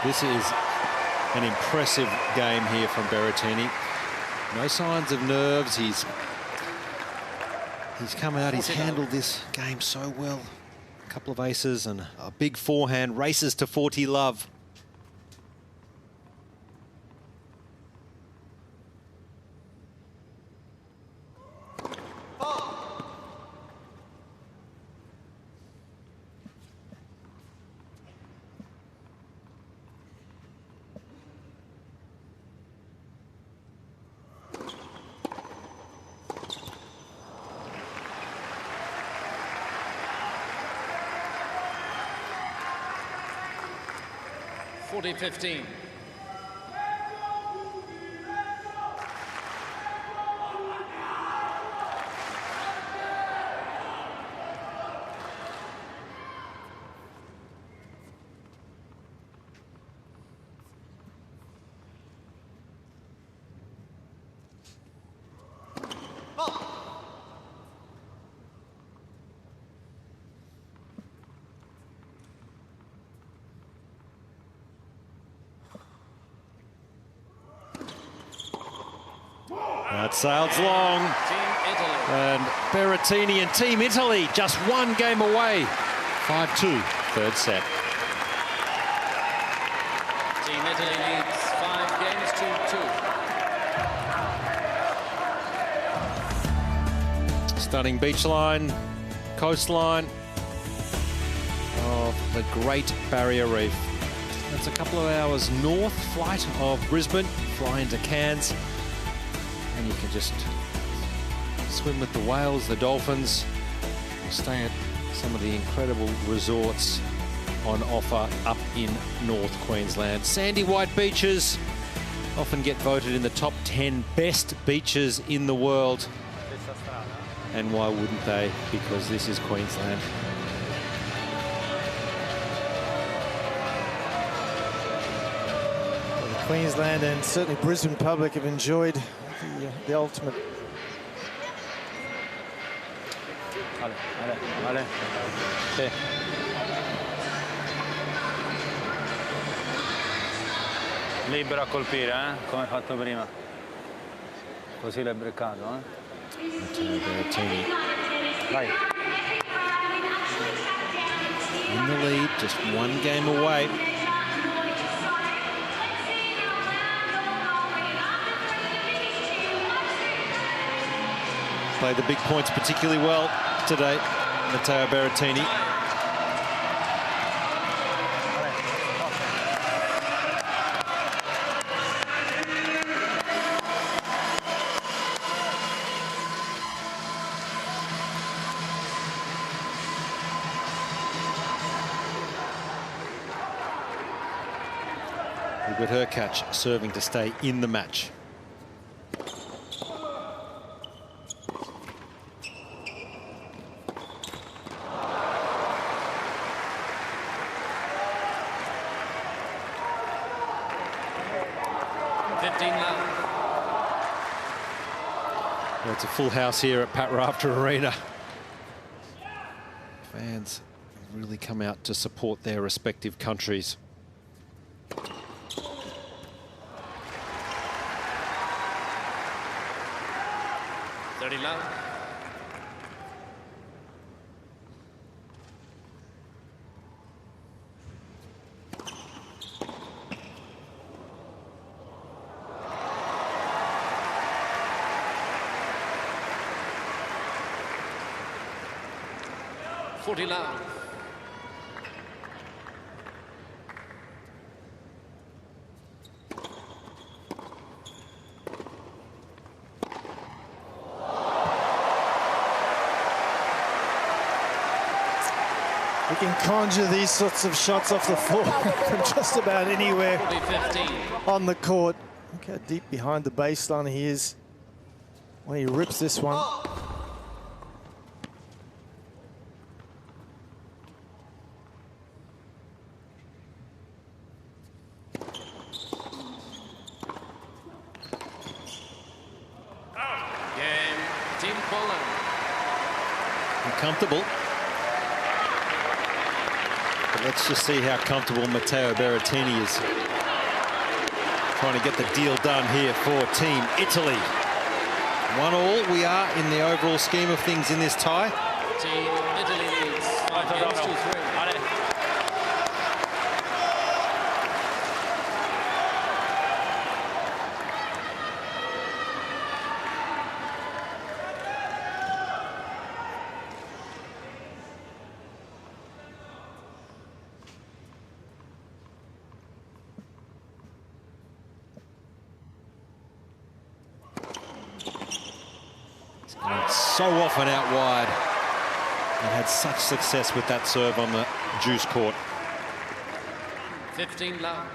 B: This is an impressive game here from Berrettini. No signs of nerves. He's come out, he's handled this game so well. A couple of aces and a big forehand, races to 40 love.
F: $40-15.
B: That sails long. And Berrettini and Team Italy just one game away. 5-2, third set.
F: Team Italy leads 5 games to 2.
B: Stunning beach line, coastline of the Great Barrier Reef. That's a couple of hours north flight of Brisbane, fly into Cairns, and you can just swim with the whales, the dolphins, or stay at some of the incredible resorts on offer up in North Queensland. Sandy white beaches often get voted in the top 10 best beaches in the world. And why wouldn't they? Because this is Queensland.
C: Queensland and certainly Brisbane public have enjoyed the ultimate.
D: Vale. Sì. Libero a colpire, come fatto prima. Così l'hai beccato,
B: Matteo Berrettini.
D: Vai.
B: In the lead, just one game away. Played the big points particularly well today, Matteo Berrettini. Hubert Hurkacz serving to stay in the match. Well, it's a full house here at Pat Rafter Arena. Fans have really come out to support their respective countries.
F: Love. Love.
C: We can conjure these sorts of shots off the floor from just about anywhere on the court. Look how deep behind the baseline he is when he rips this one.
F: Game, Team Poland.
B: Comfortable. But let's just see how comfortable Matteo Berrettini is. Trying to get the deal done here for Team Italy. 1-1, we are in the overall scheme of things in this tie.
F: Team Italy leads 5 games to 3.
B: So often out wide and had such success with that serve on the juice court.
F: 15 love.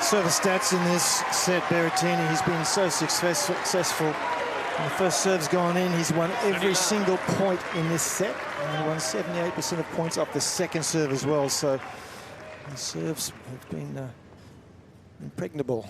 C: Service stats in this set, Berrettini, he's been so successful. When the first serve's gone in, he's won every single point in this set. And he won 78% of points off the second serve as well. So his serves have been impregnable.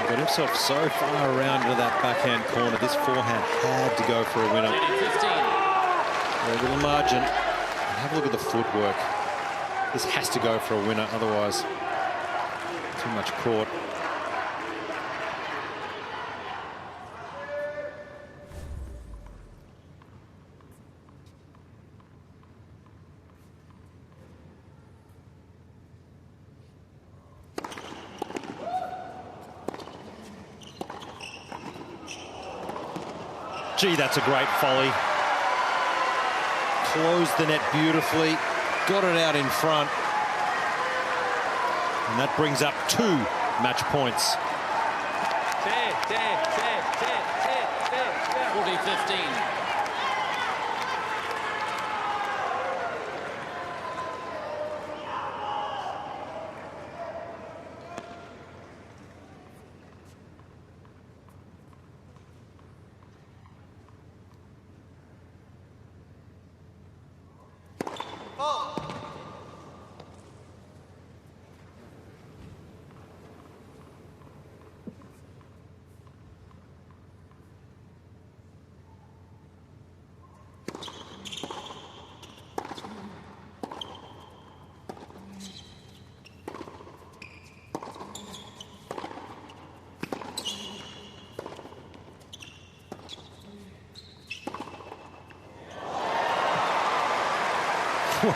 B: Got himself so far around to that backhand corner. This forehand had to go for a winner. A little margin. And have a look at the footwork. This has to go for a winner, otherwise too much court. Gee, that's a great volley. Closed the net beautifully, got it out in front. And that brings up 2 match points.
F: 40-15.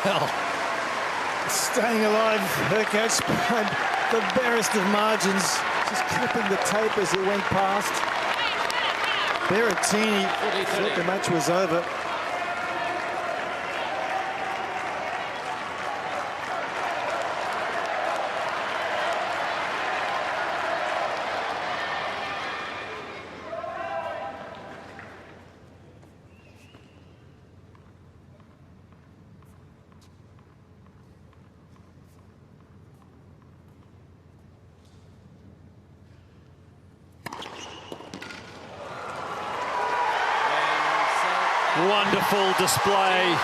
B: Well,
C: staying alive, Hurkacz by the barest of margins, just clipping the tape as it went past. Berrettini thought the match was over.
B: Wonderful display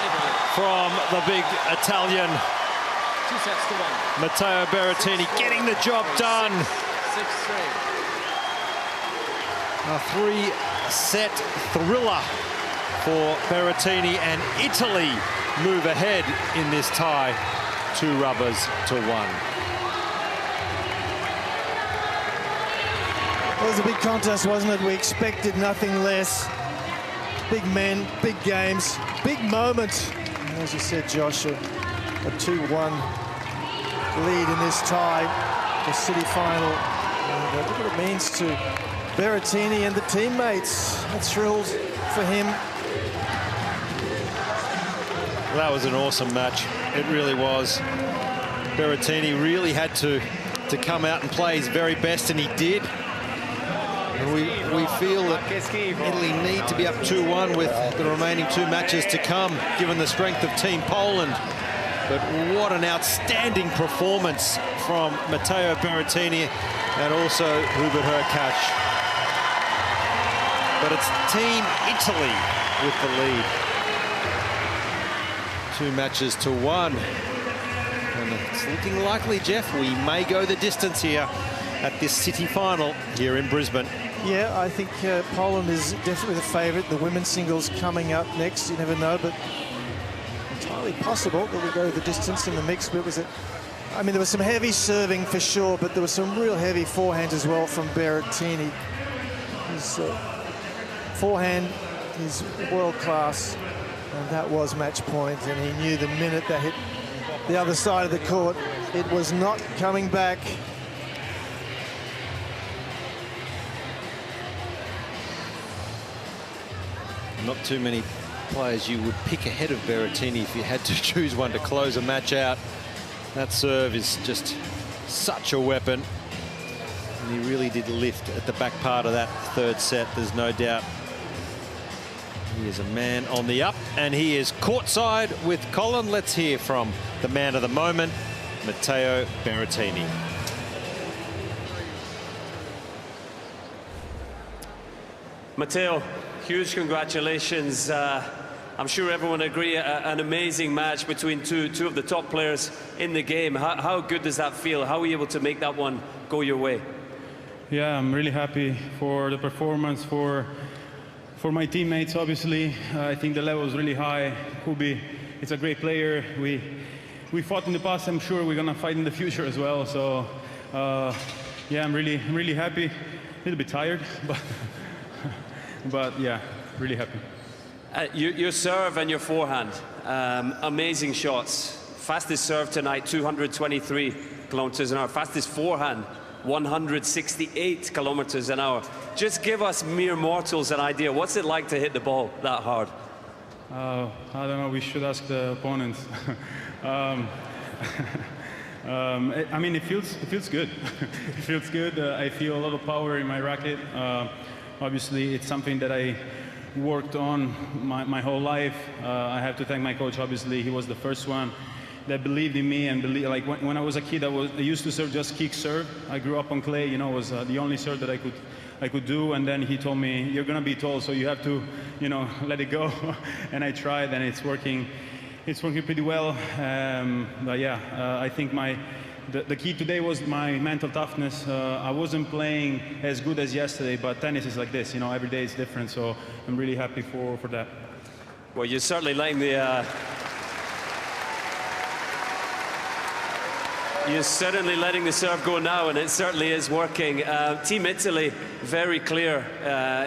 B: from the big Italian.
F: 2-1.
B: Matteo Berrettini getting the job done.
F: 6-3.
B: A 3-set thriller for Berrettini, and Italy move ahead in this tie, 2-1.
C: It was a big contest, wasn't it? We expected nothing less. Big men, big games, big moments. And as you said, Josh, a 2-1 lead in this tie, the city final. And look what it means to Berrettini and the teammates. I'm thrilled for him.
B: That was an awesome match. It really was. Berrettini really had to come out and play his very best, and he did. And we feel that Italy need to be up 2-1 with the remaining 2 matches to come, given the strength of Team Poland. But what an outstanding performance from Matteo Berrettini and also Hubert Hurkacz. But it's Team Italy with the lead. 2 matches to 1. And it's looking likely, Jeff, we may go the distance here at this city final here in Brisbane.
C: Yeah, I think Poland is definitely the favourite. The women's singles coming up next. You never know, but entirely possible that we go the distance in the mix. But I mean, there was some heavy serving for sure, but there was some real heavy forehands as well from Berrettini. His forehand is world class, and that was match point. And he knew the minute that hit the other side of the court, it was not coming back.
B: Not too many players you would pick ahead of Berrettini if you had to choose one to close a match out. That serve is just such a weapon. And he really did lift at the back part of that 3rd set, there's no doubt. He is a man on the up, and he is courtside with Colin. Let's hear from the man of the moment, Matteo Berrettini.
I: Matteo, huge congratulations. I'm sure everyone agree, an amazing match between two of the top players in the game. How good does that feel? How were you able to make that one go your way?
J: Yeah, I'm really happy for the performance, for my teammates, obviously. I think the level is really high. Hubi, it's a great player. We fought in the past. I'm sure we're going to fight in the future as well. So, yeah, I'm really happy. A little bit tired, but yeah, really happy.
I: Your serve and your forehand, amazing shots. Fastest serve tonight, 223 kilometers an hour. Fastest forehand, 168 kilometers an hour. just give us mere mortals an idea. What's it like to hit the ball that hard?
J: I don't know, we should ask the opponents. I mean, it feels good. It feels good. I feel a lot of power in my racket. Obviously, it's something that I worked on my whole life. I have to thank my coach. Obviously, he was the first one that believed in me and believed. Like when I was a kid, I used to serve just kick serve. I grew up on clay. You know, it was the only serve that I could do. And then he told me, "You're gonna be tall, so you have to, you know, let it go." And I tried, and it's working. It's working pretty well. But yeah, I think the key today was my mental toughness. I wasn't playing as good as yesterday, but tennis is like this, you know, every day is different, so I'm really happy for that.
I: Well, you're certainly letting the you're certainly letting the serve go now, and it certainly is working. Team Italy, very clear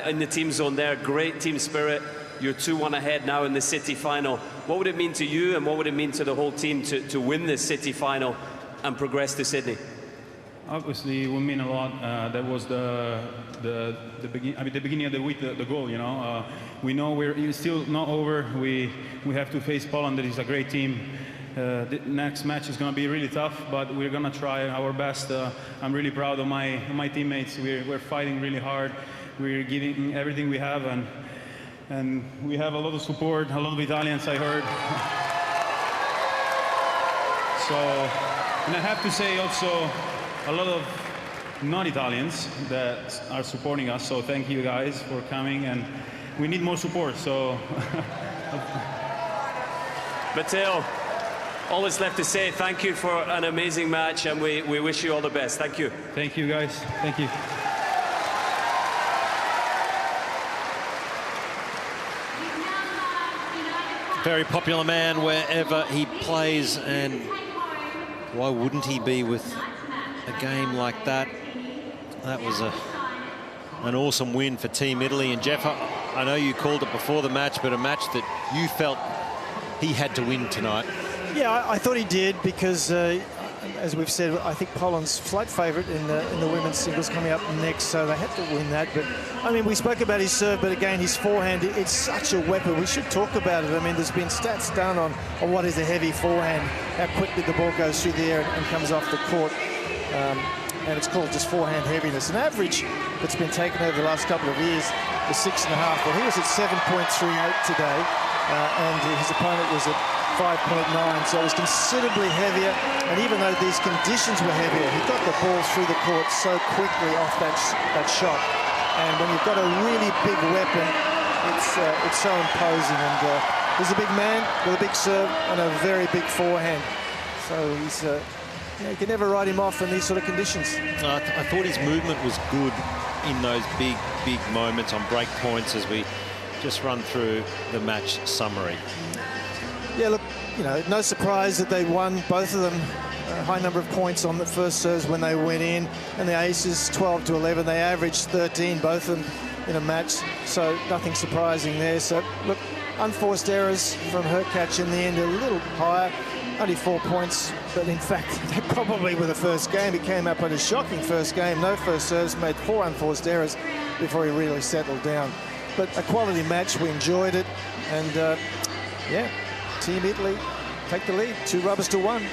I: in the team zone there. Great team spirit. You're 2-1 ahead now in the city final. What would it mean to you, and what would it mean to the whole team to win this city final and progress to Sydney?
J: Obviously, it would mean a lot. That was the beginning of the week, the goal. You know, we know it's still not over. We have to face Poland. That is a great team. The next match is going to be really tough, but we're going to try our best. I'm really proud of my teammates. We're fighting really hard. We're giving everything we have, and we have a lot of support, a lot of Italians, I heard. So, and I have to say also a lot of non-Italians that are supporting us. So thank you guys for coming, and we need more support. So,
I: Matteo, all that's left to say, thank you for an amazing match, and we wish you all the best. Thank you.
J: Thank you, guys. Thank you.
B: Very popular man wherever he plays, and why wouldn't he be with a game like that? That was an awesome win for Team Italy. And Jeff, I know you called it before the match, but a match that you felt he had to win tonight.
C: Yeah, I thought he did because, as we've said, I think Poland's flight favourite in the women's singles coming up next, so they had to win that. But, I mean, we spoke about his serve, but again, his forehand, it's such a weapon. We should talk about it. I mean, there's been stats done on what is a heavy forehand, how quickly the ball goes through the air and comes off the court. And it's called just forehand heaviness. An average that's been taken over the last couple of years is 6.5. Well, he was at 7.38 today, and his opponent was at 5.9, so it was considerably heavier. And even though these conditions were heavier, he got the ball through the court so quickly off that shot. And when you've got a really big weapon, it's so imposing. And he's a big man with a big serve and a very big forehand. So he's you can never write him off in these sort of conditions.
B: I thought his movement was good in those big moments on break points as we just run through the match summary.
C: Yeah, look, you know, no surprise that they won, both of them, a high number of points on the first serves when they went in, and the aces 12 to 11. They averaged 13, both of them in a match, so nothing surprising there. So, look, unforced errors from Hurkacz in the end, a little higher, only 4 points, but in fact, they probably were the first game. He came up with a shocking first game, no first serves, made 4 unforced errors before he really settled down. But a quality match, we enjoyed it, and yeah, Team Italy take the lead, 2 rubbers to 1.